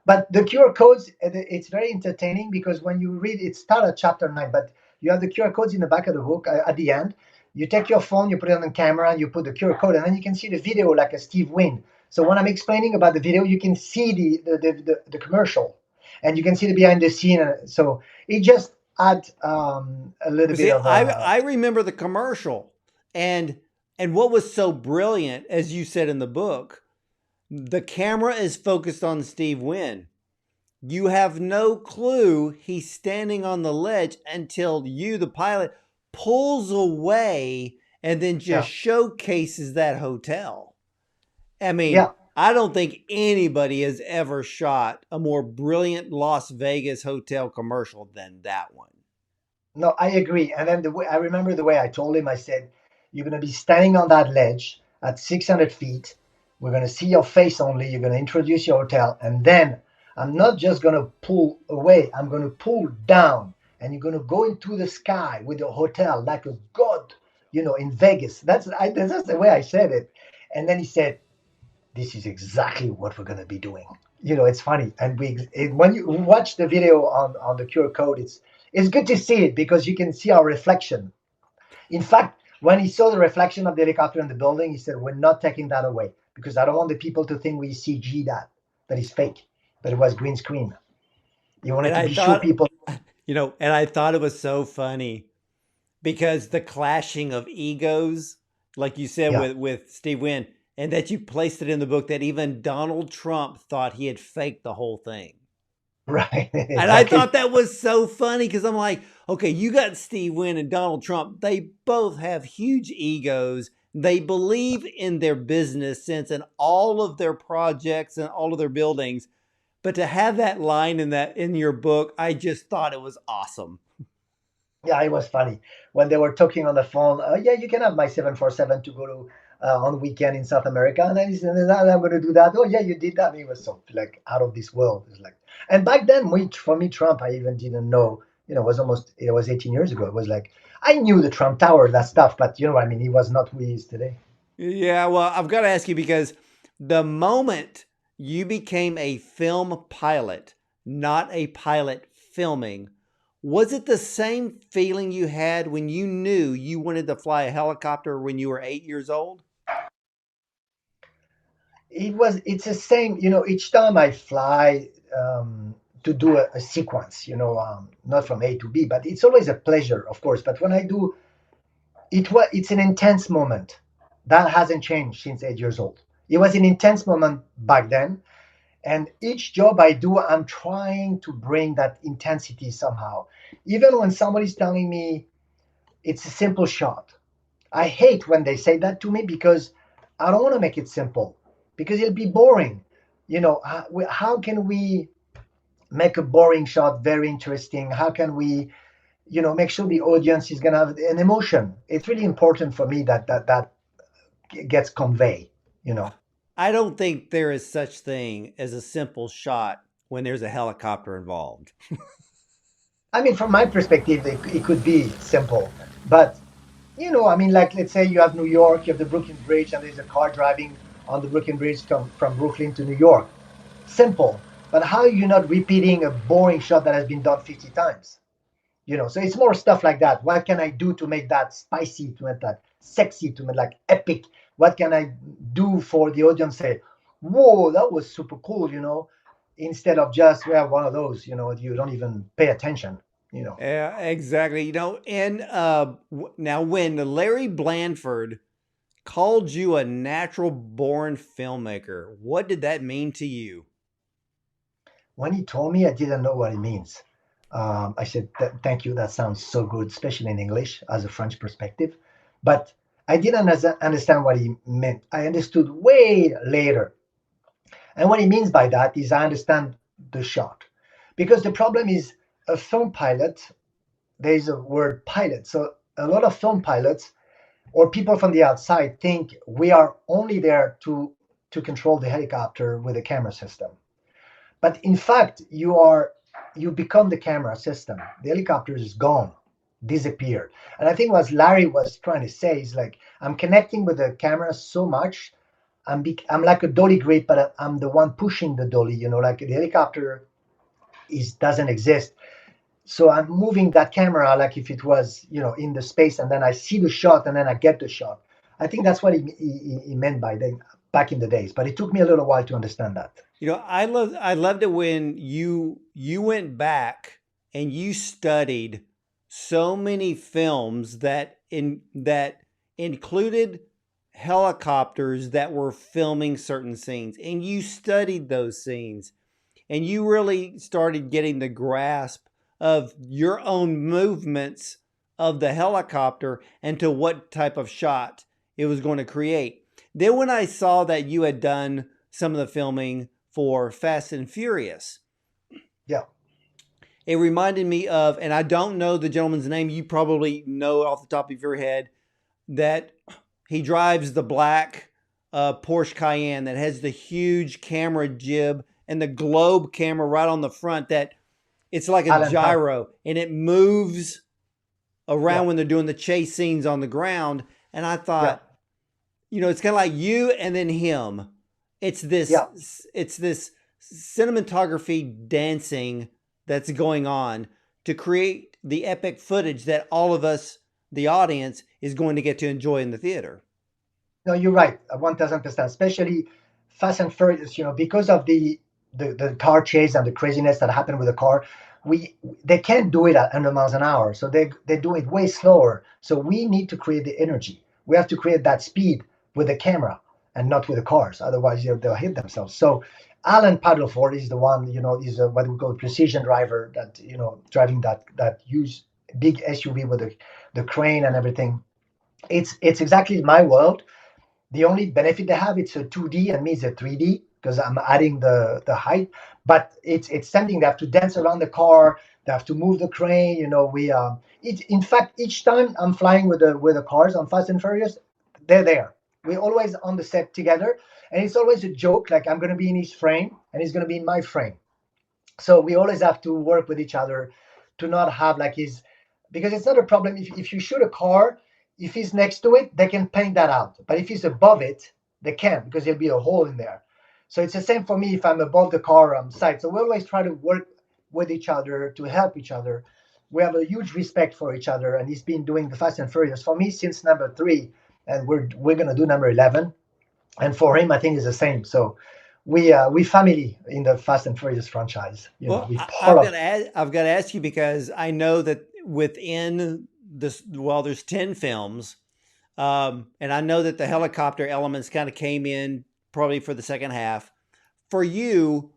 But the QR codes, it's very entertaining because when you read, it starts at chapter 9, but you have the QR codes in the back of the book at the end. You take your phone, you put it on the camera, you put the QR code, and then you can see the video like a Steve Wynn. So when I'm explaining about the video, you can see the commercial, and you can see the behind the scene. So it just adds a little But bit see, of I remember the commercial, and what was so brilliant, as you said in the book, the camera is focused on Steve Wynn. You have no clue he's standing on the ledge until you, the pilot, pulls away and then just Yeah. showcases that hotel. I mean, Yeah. I don't think anybody has ever shot a more brilliant Las Vegas hotel commercial than that one. No, I agree. And then the way I remember the way I told him, I said, "You're going to be standing on that ledge at 600 feet. We're going to see your face only. You're going to introduce your hotel. And then I'm not just going to pull away, I'm going to pull down. And you're going to go into the sky with your hotel like a god, in Vegas." That's the way I said it. And then he said, "This is exactly what we're going to be doing." It's funny. And when you watch the video on the QR code, it's good to see it because you can see our reflection. In fact, when he saw the reflection of the helicopter in the building, he said, "We're not taking that away because I don't want the people to think we CG that is fake, that it was green screen." He wanted And to I be sure thought, people. and I thought it was so funny because the clashing of egos, like you said Yeah. with Steve Wynn, and that you placed it in the book that even Donald Trump thought he had faked the whole thing. Right. And I Exactly. thought that was so funny because I'm like, okay, you got Steve Wynn and Donald Trump. They both have huge egos. They believe in their business sense and all of their projects and all of their buildings. But to have that line in your book, I just thought it was awesome. Yeah, it was funny when they were talking on the phone. Yeah, you can have my 747 to go to on weekend in South America, and then he said, "I'm going to do that." "Oh yeah, you did that." And it was so like out of this world. It's like, and back then, for me, Trump, I even didn't know. It was 18 years ago. It was like I knew the Trump Tower, that stuff, but what I mean, he was not who he is today. Yeah, well, I've got to ask you because the moment you became a film pilot, not a pilot filming, was it the same feeling you had when you knew you wanted to fly a helicopter when you were 8 years old? It's the same. Each time I fly to do a sequence, not from A to B, but it's always a pleasure, of course. But when I do it's an intense moment that hasn't changed since 8 years old. It was an intense moment back then, and each job I do, I'm trying to bring that intensity somehow. Even when somebody's telling me it's a simple shot, I hate when they say that to me because I don't want to make it simple because it'll be boring. How can we make a boring shot very interesting? How can we make sure the audience is going to have an emotion? It's really important for me that gets conveyed you know I don't think there is such thing as a simple shot when there's a helicopter involved. I mean, from my perspective, it could be simple, but I mean, like, let's say you have New York, you have the Brooklyn Bridge, and there's a car driving on the Brooklyn Bridge from Brooklyn to New York. Simple, but how are you not repeating a boring shot that has been done 50 times? So it's more stuff like that. What can I do to make that spicy, to make that sexy, to make like epic? What can I do for the audience say, "Whoa, that was super cool," instead of just, "Well, one of those," you don't even pay attention, you know. Yeah, exactly. And now when Larry Blanford called you a natural born filmmaker, what did that mean to you? When he told me, I didn't know what it means. I said, "Thank you. That sounds so good, especially in English as a French perspective." But I didn't understand what he meant. I understood way later. And what he means by that is I understand the shot. Because the problem is a film pilot, there is a word pilot. So a lot of film pilots or people from the outside think we are only there to control the helicopter with a camera system. But in fact, you become the camera system. The helicopter is gone, disappeared. And I think what Larry was trying to say is like I'm connecting with the camera so much. I'm like a dolly grip, but I'm the one pushing the dolly. Like the helicopter is doesn't exist. So I'm moving that camera like if it was in the space, and then I see the shot, and then I get the shot. I think that's what he meant by then back in the days. But it took me a little while to understand that. I loved it when you went back and you studied so many films that included helicopters that were filming certain scenes, and you studied those scenes, and you really started getting the grasp of your own movements of the helicopter and to what type of shot it was going to create. Then when I saw that you had done some of the filming for Fast and Furious, Yeah. it reminded me of, and I don't know the gentleman's name, you probably know off the top of your head, that he drives the black Porsche Cayenne that has the huge camera jib and the globe camera right on the front, that it's like a Alan Park. gyro and it moves Yeah. around when they're doing the chase scenes on the ground. And I Yeah. thought, it's kind of like you and then him. It's Yeah. this cinematography dancing that's going on to create the epic footage that all of us, the audience, is going to get to enjoy in the theater. No, you're right, 1000%. Especially Fast and Furious, because of the car chase and the craziness that happened with the car, we they can't do it at 100 miles an hour, so they do it way slower. So we need to create the energy. We have to create that speed with the camera and not with the cars. Otherwise, they'll hit themselves. So Alan Paddleford is the one, is what we call precision driver that driving that huge big SUV with the crane and everything. It's exactly my world. The only benefit they have, it's a 2D and me it's a 3D because I'm adding the height. But it's something they have to dance around the car. They have to move the crane. We in fact each time I'm flying with the cars on Fast and Furious, they're there. We're always on the set together, and it's always a joke. Like I'm gonna be in his frame and he's gonna be in my frame. So we always have to work with each other to not have like his, because it's not a problem if you shoot a car, if he's next to it they can paint that out, but if he's above it they can't because there'll be a hole in there. So it's the same for me if I'm above the car on site. So we always try to work with each other to help each other. We have a huge respect for each other, and he's been doing the Fast and Furious for me since number 3, and we're gonna do number 11, and for him I think it's the same. So we family in the Fast and Furious franchise. Well, We part of. I've got to ask you because I know that within this, well, there's 10 films, and I know that the helicopter elements kind of came in probably for the second half. For you,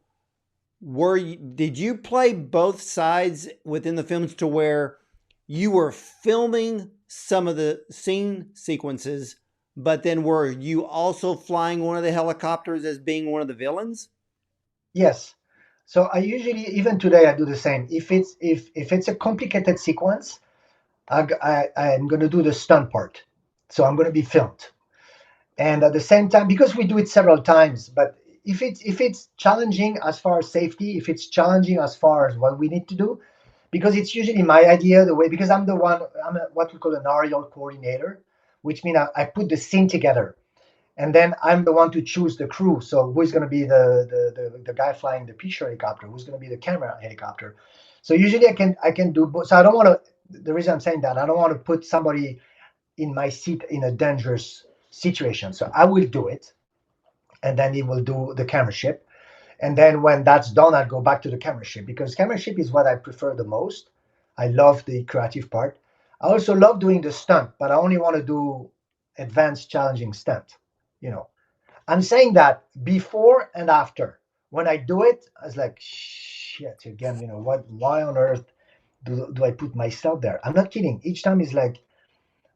did you play both sides within the films to where you were filming some of the scene sequences, but then were you also flying one of the helicopters as being one of the villains? Yes. So I usually, even today, I do the same. If it's a complicated sequence, I'm going to do the stunt part. So I'm going to be filmed, and at the same time, because we do it several times. But if it's challenging as far as safety, if it's challenging as far as what we need to do, because it's usually my idea, the way, because I'm the one, what we call an aerial coordinator, which means I put the scene together, and then I'm the one to choose the crew. So who's going to be the guy flying the picture helicopter? Who's going to be the camera helicopter? So usually I can do both. So I don't want to. The reason I'm saying that, I don't want to put somebody in my seat in a dangerous situation. So I will do it, and then he will do the camera ship. And then when that's done, I'll go back to the camera ship, because camera ship is what I prefer the most. I love the creative part. I also love doing the stunt, but I only want to do advanced, challenging stunt. You know, I'm saying that before and after. When I do it, I was like, shit, again, what, why on earth do I put myself there? I'm not kidding. Each time is like,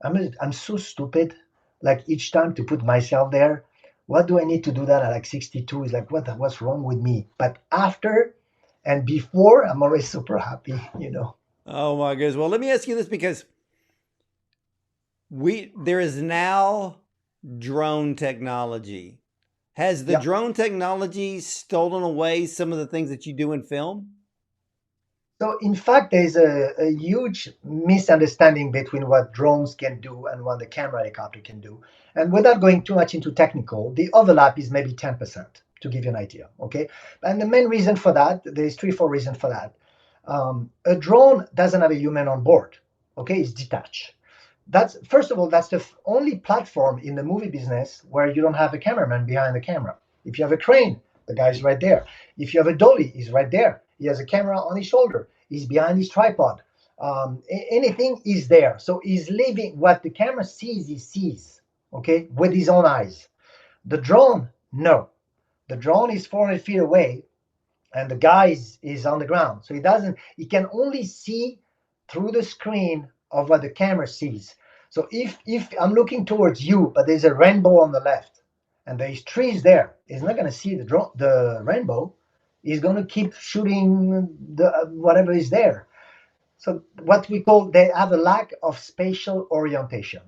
I'm so stupid. Like each time to put myself there, what do I need to do that at like 62? Is like, what's wrong with me? But after and before, I'm always super happy. Oh my goodness. Well, let me ask you this because there is now drone technology. Has the Yeah. drone technology stolen away some of the things that you do in film? So in fact, there's a huge misunderstanding between what drones can do and what the camera helicopter can do. And without going too much into technical, the overlap is maybe 10%, to give you an idea. Okay. And the main reason for that, there's 3, 4 reasons for that. A drone doesn't have a human on board. Okay. It's detached. That's, first of all, that's the only platform in the movie business where you don't have a cameraman behind the camera. If you have a crane, the guy's right there. If you have a dolly, he's right there. He has a camera on his shoulder. He's behind his tripod. Anything is there. So he's living what the camera sees, he sees, okay, with his own eyes. The drone, no. The drone is 400 feet away, and the guy is on the ground. So he can only see through the screen of what the camera sees. So if I'm looking towards you, but there's a rainbow on the left, and there's trees there, he's not going to see the rainbow. He's going to keep shooting the whatever is there. So what we call, they have a lack of spatial orientation.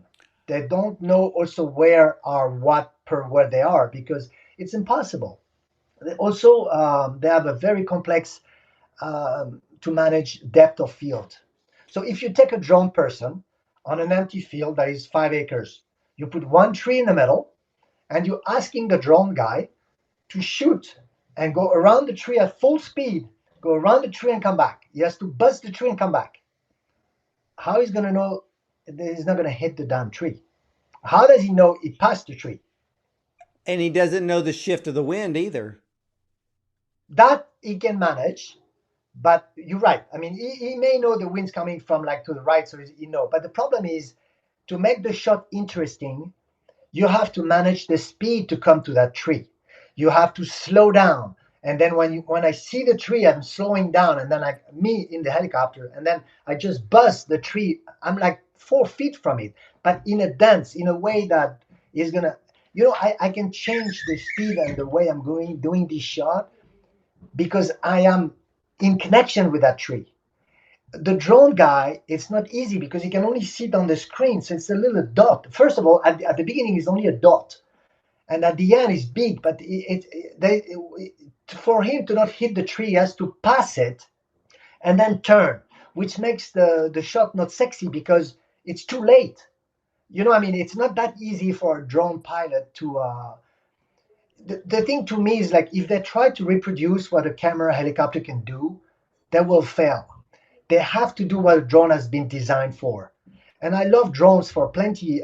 They don't know also where are what per where they are, because it's impossible. Also, they have a very complex to manage depth of field. So if you take a drone person on an empty field that is 5 acres, you put one tree in the middle, and you're asking the drone guy to shoot and go around the tree at full speed, go around the tree and come back. He has to buzz the tree and come back. How is going to know that he's not going to hit the damn tree? How does he know he passed the tree? And he doesn't know the shift of the wind either. That he can manage, but you're right. I mean, he may know the wind's coming from like to the right, so he know. But the problem is, to make the shot interesting, you have to manage the speed to come to that tree. You have to slow down, and then when I see the tree, I'm slowing down, and then me in the helicopter, and then I just buzz the tree. I'm like 4 feet from it, but in a dance, in a way that is gonna, I can change the speed and the way I'm going doing this shot because I am in connection with that tree. The drone guy, it's not easy because he can only see it on the screen, so it's a little dot. First of all, at the beginning, it's only a dot, and at the end, it's big. But for him to not hit the tree, he has to pass it and then turn, which makes the shot not sexy because it's too late. I mean, it's not that easy for a drone pilot to. The thing to me is like if they try to reproduce what a camera helicopter can do, they will fail. They have to do what a drone has been designed for. And I love drones for plenty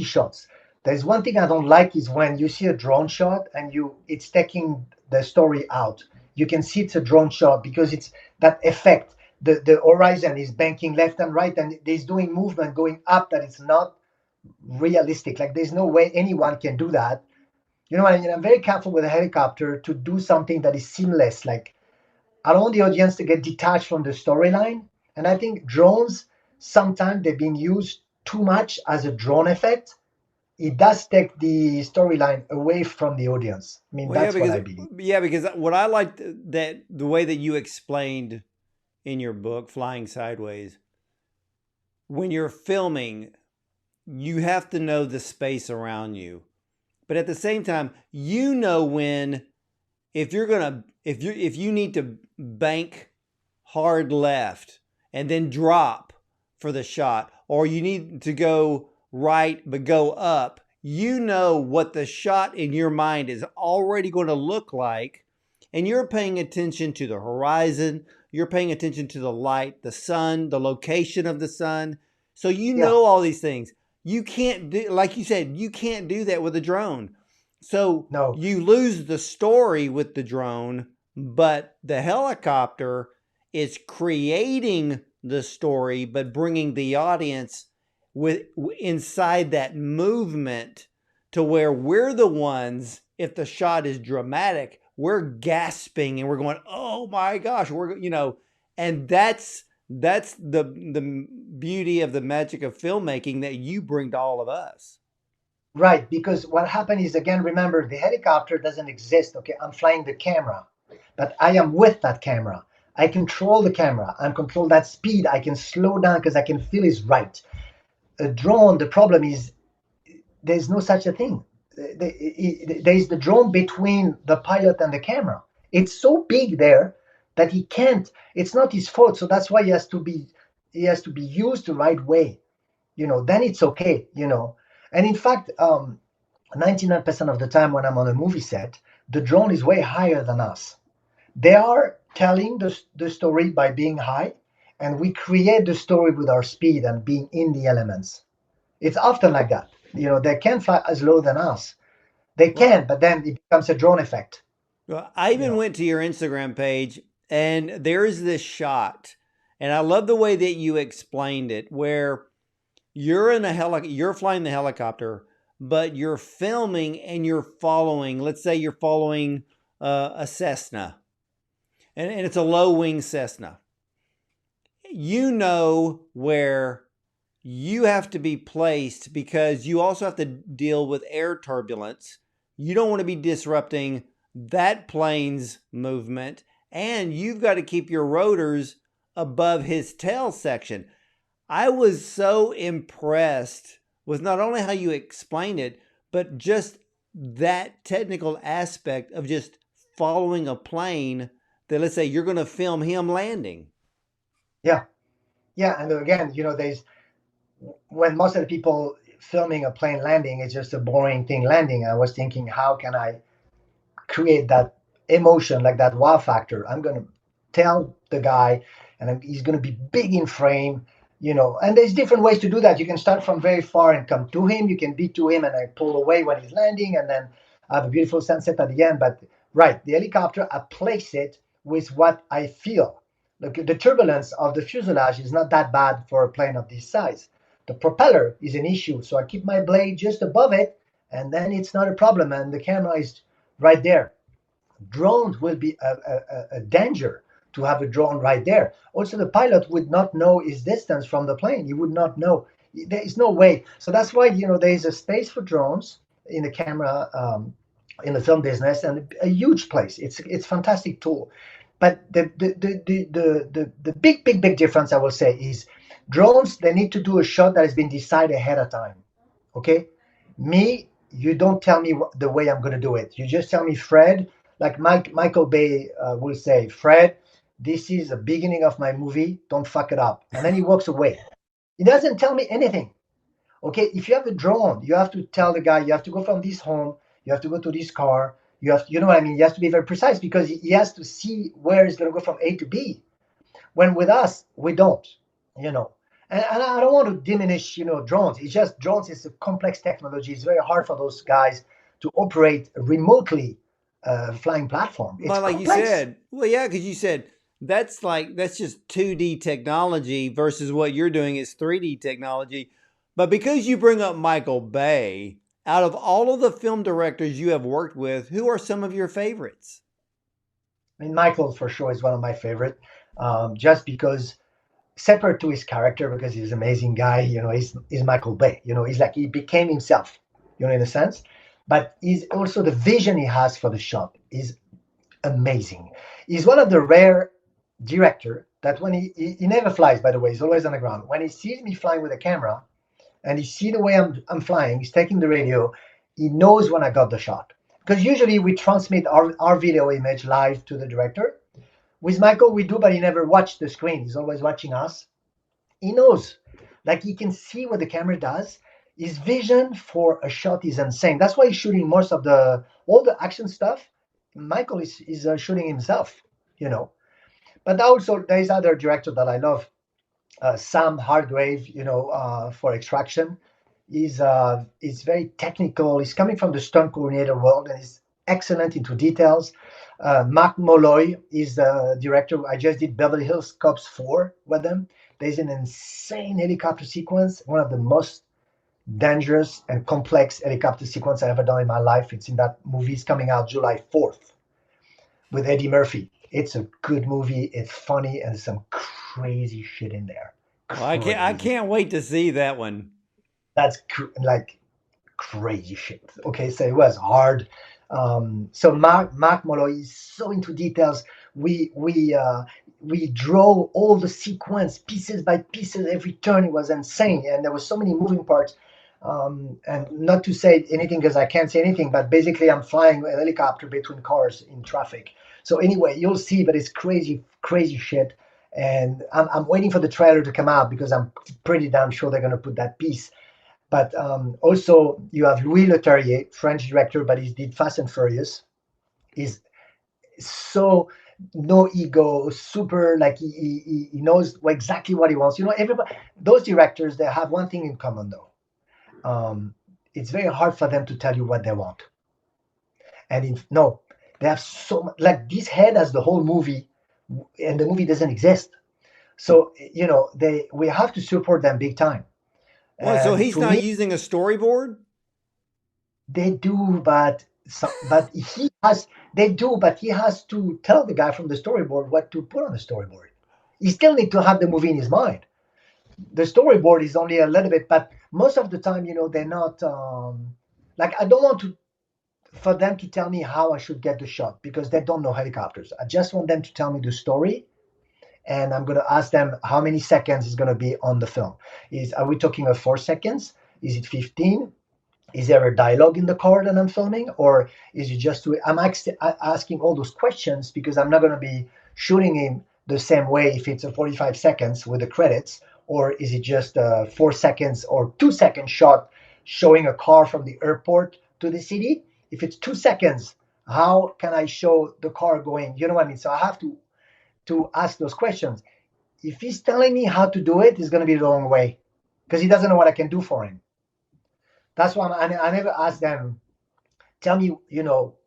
shots. There's one thing I don't like is when you see a drone shot and it's taking the story out. You can see it's a drone shot because it's that effect. The horizon is banking left and right, and there's doing movement going up that it's not realistic. Like there's no way anyone can do that. I mean, I'm very careful with a helicopter to do something that is seamless. Like I don't want the audience to get detached from the storyline. And I think drones, sometimes they've been used too much as a drone effect. It does take the storyline away from the audience. I mean, Well, that's what I believe. because what I liked that the way that you explained in your book, Flying Sideways, when you're filming, you have to know the space around you. But at the same time, when if you need to bank hard left and then drop for the shot, or you need to go right but go up, what the shot in your mind is already going to look like, and you're paying attention to the horizon, you're paying attention to the light, the sun, the location of the sun. So Yeah, all these things. You can't do, like you said, you can't do that with a drone. So no, you lose the story with the drone, but the helicopter is creating the story, but bringing the audience inside that movement to where we're the ones, if the shot is dramatic, we're gasping and we're going, oh my gosh, and that's the beauty of the magic of filmmaking that you bring to all of us. right. Because what happened is, again, remember, the helicopter doesn't exist. Okay, I'm flying the camera, but I am with that camera. I control the camera. I control that speed. I can slow down because I can feel it's right. A drone, the problem is there's no such a thing. There's the drone between the pilot and the camera. It's so big there that he can't. It's not his fault. So that's why he has to be used the right way. Then it's okay. And in fact, 99% of the time when I'm on a movie set, the drone is way higher than us. They are telling the story by being high, and we create the story with our speed and being in the elements. It's often like that. They can fly as low than us. They Well, can, but then it becomes a drone effect. I You even know. went to your Instagram page, and there's this shot, and I love the way that you explained it, where you're flying the helicopter, but you're filming and you're following. Let's say you're following a Cessna, and it's a low wing Cessna. you know where you have to be placed because you also have to deal with air turbulence. You don't want to be disrupting that plane's movement, and you've got to keep your rotors above his tail section. I was so impressed with not only how you explain it, but just that technical aspect of just following a plane that, let's say, you're going to film him landing. Yeah, yeah, and again, there's when most of the people filming a plane landing, it's just a boring thing landing. I was thinking, how can I create that emotion, like that wow factor? I'm going to tell the guy, and he's going to be big in frame, and there's different ways to do that. You can start from very far and come to him. You can be to him and I pull away when he's landing, and then have a beautiful sunset at the end. But right, the helicopter, I place it with what I feel. Look, the turbulence of the fuselage is not that bad for a plane of this size. The propeller is an issue, so I keep my blade just above it, and then it's not a problem, and the camera is right there. Drones will be a danger to have a drone right there. Also, the pilot would not know his distance from the plane. He would not know. There is no way. So that's why there is a space for drones in the camera, in the film business, and a huge place. It's a fantastic tool. But the big difference I will say is drones. They need to do a shot that has been decided ahead of time. Okay, me, you don't tell me the way I'm going to do it. You just tell me, Fred, like Michael Bay will say, Fred, this is the beginning of my movie. Don't fuck it up. And then he walks away. He doesn't tell me anything. Okay, if you have a drone, you have to tell the guy, you have to go from this home, you have to go to this car. You know what I mean? You have to be very precise because he has to see where it's going to go from A to B. When with us, we don't, you know. And I don't want to diminish, drones. It's just drones is a complex technology. It's very hard for those guys to operate remotely flying platform. It's But like you complex. said, well, yeah, because you said that's just 2D technology versus what you're doing is 3D technology. But because you bring up Michael Bay, out of all of the film directors you have worked with, who are some of your favorites? I mean, Michael for sure is one of my favorite, just because separate to his character, because he's an amazing guy. He's Michael Bay. He's like he became himself. In a sense, but he's also the vision he has for the shot is amazing. He's one of the rare director that when he never flies, by the way, he's always on the ground. When he sees me flying with a camera and he see the way I'm flying, he's taking the radio, he knows when I got the shot. Because usually we transmit our video image live to the director. With Michael, we do, but he never watched the screen. He's always watching us. He knows, like he can see what the camera does. His vision for a shot is insane. That's why he's shooting most of all the action stuff. Michael is shooting himself, you know. But also there's other director that I love, Sam Hargrave, for Extraction. He's very technical. He's coming from the stunt coordinator world and he's excellent into details. Mark Molloy is the director. I just did Beverly Hills Cops 4 with them. There's an insane helicopter sequence, one of the most dangerous and complex helicopter sequence I ever done in my life. It's in that movie. It's coming out July 4th with Eddie Murphy. It's a good movie. It's funny and some crazy shit in there. Well, I Crazy. can't wait to see that one. That's like crazy shit. Okay, so it was hard. So Mark Molloy is so into details. We draw all the sequence pieces by pieces. Every turn it was insane, and there was so many moving parts. And not to say anything because I can't say anything, but basically I'm flying a helicopter between cars in traffic. So anyway, you'll see, but it's crazy, crazy shit. And I'm waiting for the trailer to come out because I'm pretty damn sure they're gonna put that piece. But also, you have Louis Leterrier, French director, but he did Fast and Furious. He's so no ego, super like he knows exactly what he wants. Everybody, those directors, they have one thing in common though. It's very hard for them to tell you what they want. And no, they have so much. Like this head has the whole movie, and the movie doesn't exist. So we have to support them big time. Well, so And he's to not me, using a storyboard? they do, but he has they do, but he has to tell the guy from the storyboard what to put on the storyboard. He still need to have the movie in his mind. The storyboard is only a little bit, but most of the time, they're not like, I don't want to for them to tell me how I should get the shot because they don't know helicopters. I just want them to tell me the story, and I'm going to ask them how many seconds is going to be on the film. Are we talking of 4 seconds? Is it 15? Is there a dialogue in the car that I'm filming, or is it just? I'm asking all those questions because I'm not going to be shooting him the same way if it's a 45 seconds with the credits, or is it just a 4 seconds or 2 second shot showing a car from the airport to the city? If it's 2 seconds, how can I show the car going? You know what I mean? So I have to ask those questions. If he's telling me how to do it, it's going to be the wrong way because he doesn't know what I can do for him. That's why I never ask them, tell me,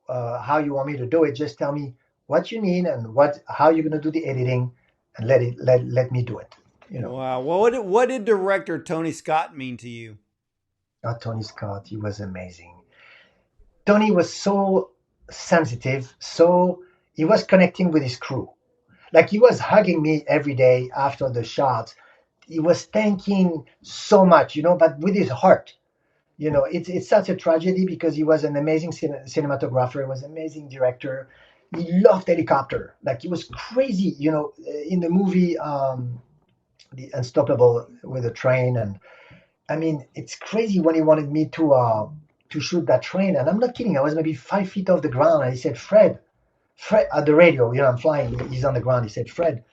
how you want me to do it. Just tell me what you need and how you're going to do the editing, and let me do it. Wow. Well, what did director Tony Scott mean to you? Tony Scott, he was amazing. Tony was so sensitive, so he was connecting with his crew. Like he was hugging me every day after the shot. He was thanking so much, but with his heart. It's such a tragedy because he was an amazing cinematographer. He was an amazing director. He loved helicopter. Like he was crazy, in the movie, The Unstoppable with the train. And I mean, it's crazy when he wanted me to shoot that train. And I'm not kidding. I was maybe 5 feet off the ground. And he said, Fred, at the radio, I'm flying. He's on the ground. He said, Fred,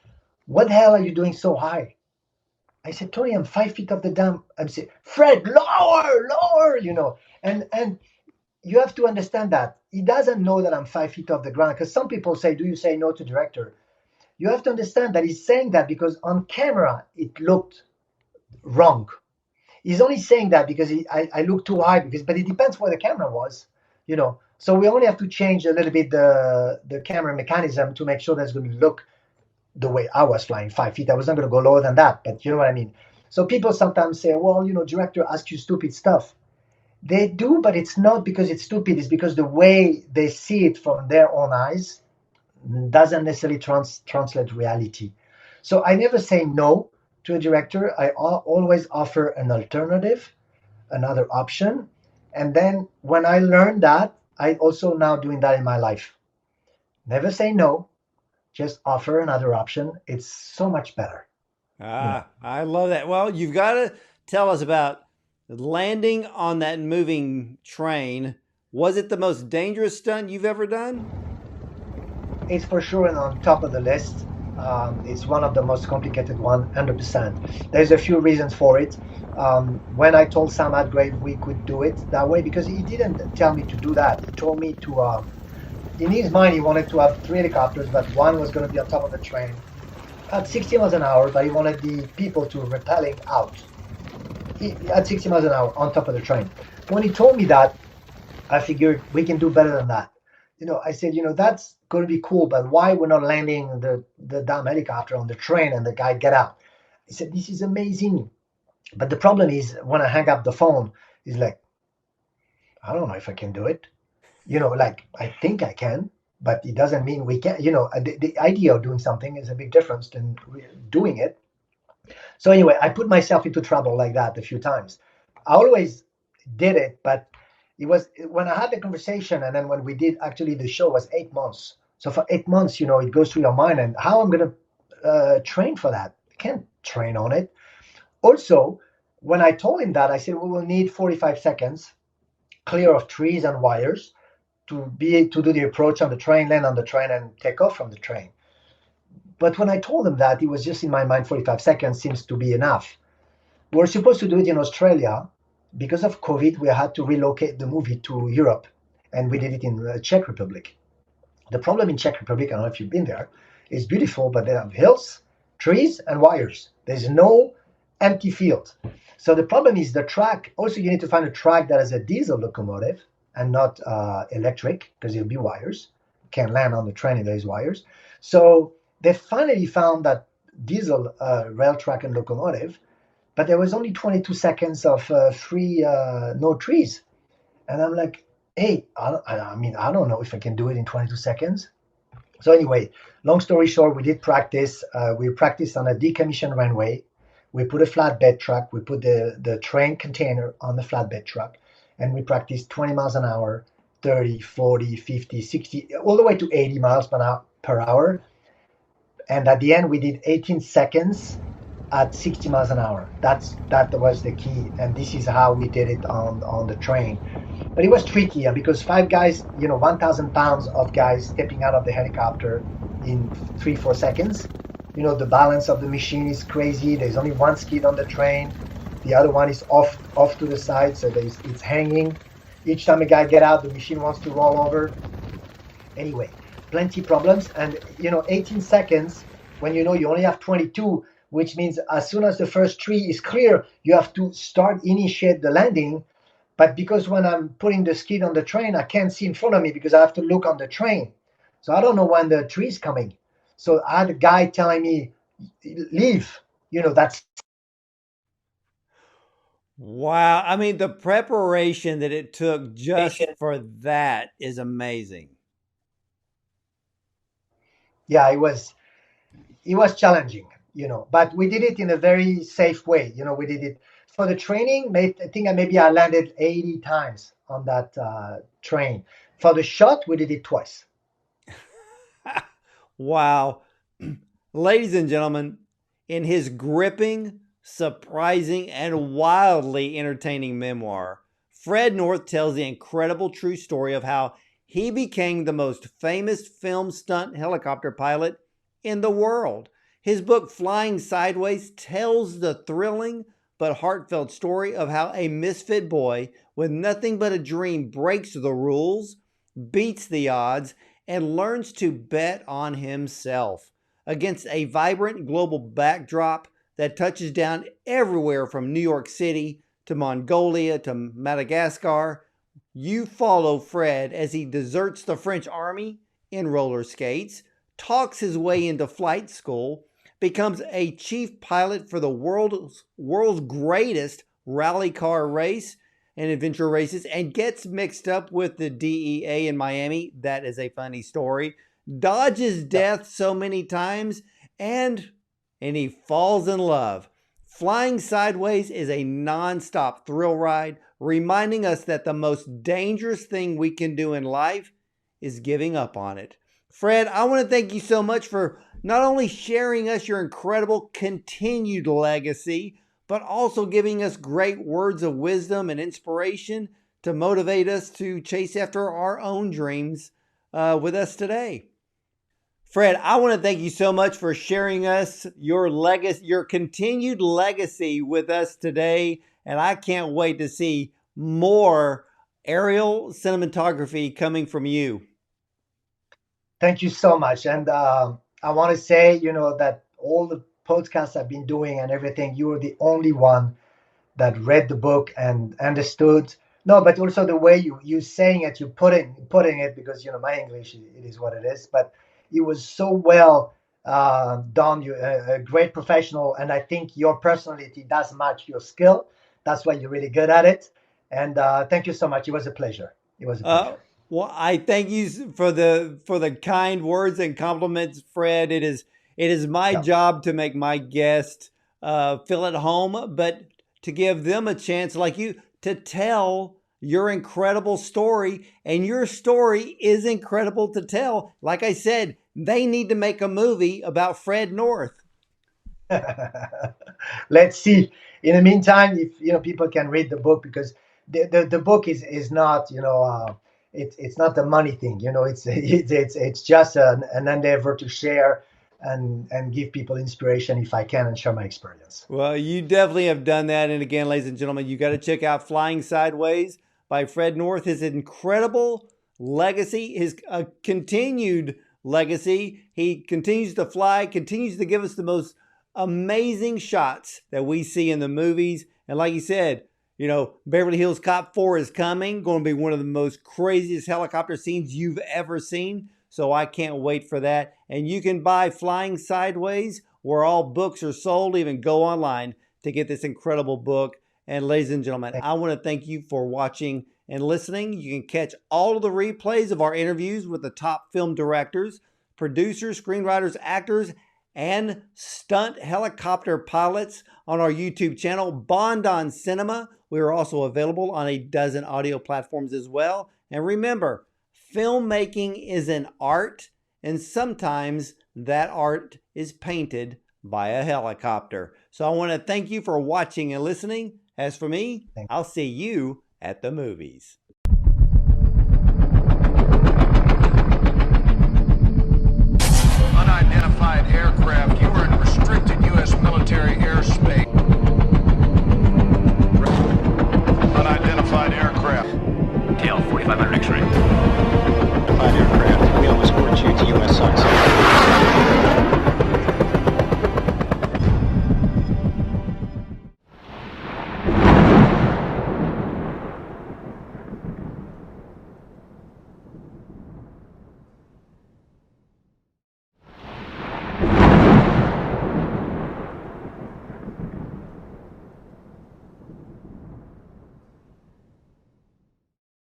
what the hell are you doing so high? I said, Tony, I'm 5 feet off the dam. I'm saying, Fred, lower, And you have to understand that he doesn't know that I'm 5 feet off the ground. Because some people say, do you say no to director? You have to understand that he's saying that because on camera it looked wrong. He's only saying that because I look too high but it depends where the camera was, So we only have to change a little bit the camera mechanism to make sure that's going to look the way I was flying 5 feet. I was not going to go lower than that, but you know what I mean? So people sometimes say, well, director asks you stupid stuff. They do, but it's not because it's stupid. It's because the way they see it from their own eyes doesn't necessarily translate reality. So I never say no to a director. I always offer an alternative, another option. And then when I learned that, I also now doing that in my life. Never say no. Just offer another option. It's so much better. I love that. Well, you've got to tell us about landing on that moving train. Was it the most dangerous stunt you've ever done? It's for sure and on top of the list. It's one of the most complicated one, 100%. There's a few reasons for it. When I told Sam Adgrave we could do it that way, because he didn't tell me to do that. He told me to, in his mind, he wanted to have 3 helicopters, but one was going to be on top of the train at 60 miles an hour, but he wanted the people to rappelling out at 60 miles an hour on top of the train. When he told me that, I figured we can do better than that. I said, that's going to be cool, but why we're not landing the damn helicopter on the train and the guy get out? He said, this is amazing. But the problem is when I hang up the phone, he's like, I don't know if I can do it. Like I think I can, but it doesn't mean we can. The idea of doing something is a big difference than doing it. So anyway, I put myself into trouble like that a few times. I always did it, but it was when I had the conversation, and then when we did actually the show was 8 months. So for 8 months, it goes through your mind, and how I'm going to train for that. I can't train on it. Also, when I told him that, I said, we will need 45 seconds clear of trees and wires to do the approach on the train, land on the train, and take off from the train. But when I told him that, it was just in my mind 45 seconds seems to be enough. We're supposed to do it in Australia. Because of COVID, we had to relocate the movie to Europe, and we did it in the Czech Republic. The problem in Czech Republic, I don't know if you've been there, is beautiful, but they have hills, trees, and wires. There's no empty field. So the problem is the track. Also, you need to find a track that has a diesel locomotive and not electric, because there'll be wires. You can't land on the train if there's wires. So they finally found that diesel rail track and locomotive, but there was only 22 seconds of free, no trees. And I'm like, hey, I don't know if I can do it in 22 seconds. So anyway, long story short, we did practice. We practiced on a decommissioned runway. We put a flatbed truck. We put the train container on the flatbed truck, and we practiced 20 miles an hour, 30, 40, 50, 60, all the way to 80 miles per hour. And at the end, we did 18 seconds at 60 miles an hour. That was the key, and this is how we did it on the train. But it was tricky because five guys, 1,000 pounds of guys stepping out of the helicopter in 3-4 seconds. The balance of the machine is crazy. There's only one skid on the train. The other one is off to the side, so it's hanging. Each time a guy get out, the machine wants to roll over. Anyway, plenty problems. And 18 seconds when you only have 22, which means as soon as the first tree is clear, you have to initiate the landing. But because when I'm putting the skid on the train, I can't see in front of me because I have to look on the train. So I don't know when the tree is coming. So I had a guy telling me, leave. That's. Wow. I mean, the preparation that it took just for that is amazing. Yeah, it was challenging, but we did it in a very safe way. We did it for the training. I think maybe I landed 80 times on that train. For the shot, we did it twice. Wow. Ladies and gentlemen, in his gripping, surprising, and wildly entertaining memoir, Fred North tells the incredible true story of how he became the most famous film stunt helicopter pilot in the world. His book, Flying Sideways, tells the thrilling but heartfelt story of how a misfit boy with nothing but a dream breaks the rules, beats the odds, and learns to bet on himself against a vibrant global backdrop that touches down everywhere from New York City to Mongolia to Madagascar. You follow Fred as he deserts the French army in roller skates, talks his way into flight school, becomes a chief pilot for the world's greatest rally car race and adventure races, and gets mixed up with the DEA in Miami. That is a funny story. Dodges death so many times, and he falls in love. Flying Sideways is a non-stop thrill ride, reminding us that the most dangerous thing we can do in life is giving up on it. Fred, I want to thank you so much for not only sharing us your incredible continued legacy, but also giving us great words of wisdom and inspiration to motivate us to chase after our own dreams with us today. Fred, I want to thank you so much for sharing us your legacy, your continued legacy with us today. And I can't wait to see more aerial cinematography coming from you. Thank you so much. And I want to say, that all the podcasts I've been doing and everything, you were the only one that read the book and understood. No, but also the way you saying it, you putting it, because my English, it is what it is. But it was so well done. You're a great professional, and I think your personality does match your skill. That's why you're really good at it. And thank you so much. It was a pleasure. It was a pleasure. Well, I thank you for the kind words and compliments, Fred. It is my job to make my guest feel at home, but to give them a chance, like you, to tell your incredible story. And your story is incredible to tell. Like I said, they need to make a movie about Fred North. Let's see. In the meantime, if people can read the book, because the book is not it's not the money thing. It's just an endeavor to share and give people inspiration if I can, and share my experience. Well, you definitely have done that. And again, ladies and gentlemen, you got to check out Flying Sideways by Fred North. His incredible legacy, his continued legacy. He continues to fly, continues to give us the most amazing shots that we see in the movies. And like you said, Beverly Hills Cop 4 is coming, going to be one of the most craziest helicopter scenes you've ever seen. So I can't wait for that. And you can buy Flying Sideways where all books are sold. Even go online to get this incredible book. And ladies and gentlemen, I want to thank you for watching and listening. You can catch all of the replays of our interviews with the top film directors, producers, screenwriters, actors, and stunt helicopter pilots on our YouTube channel, Bond on Cinema. We are also available on a dozen audio platforms as well. And remember, filmmaking is an art, and sometimes that art is painted by a helicopter. So I want to thank you for watching and listening. As for me, I'll see you at the movies.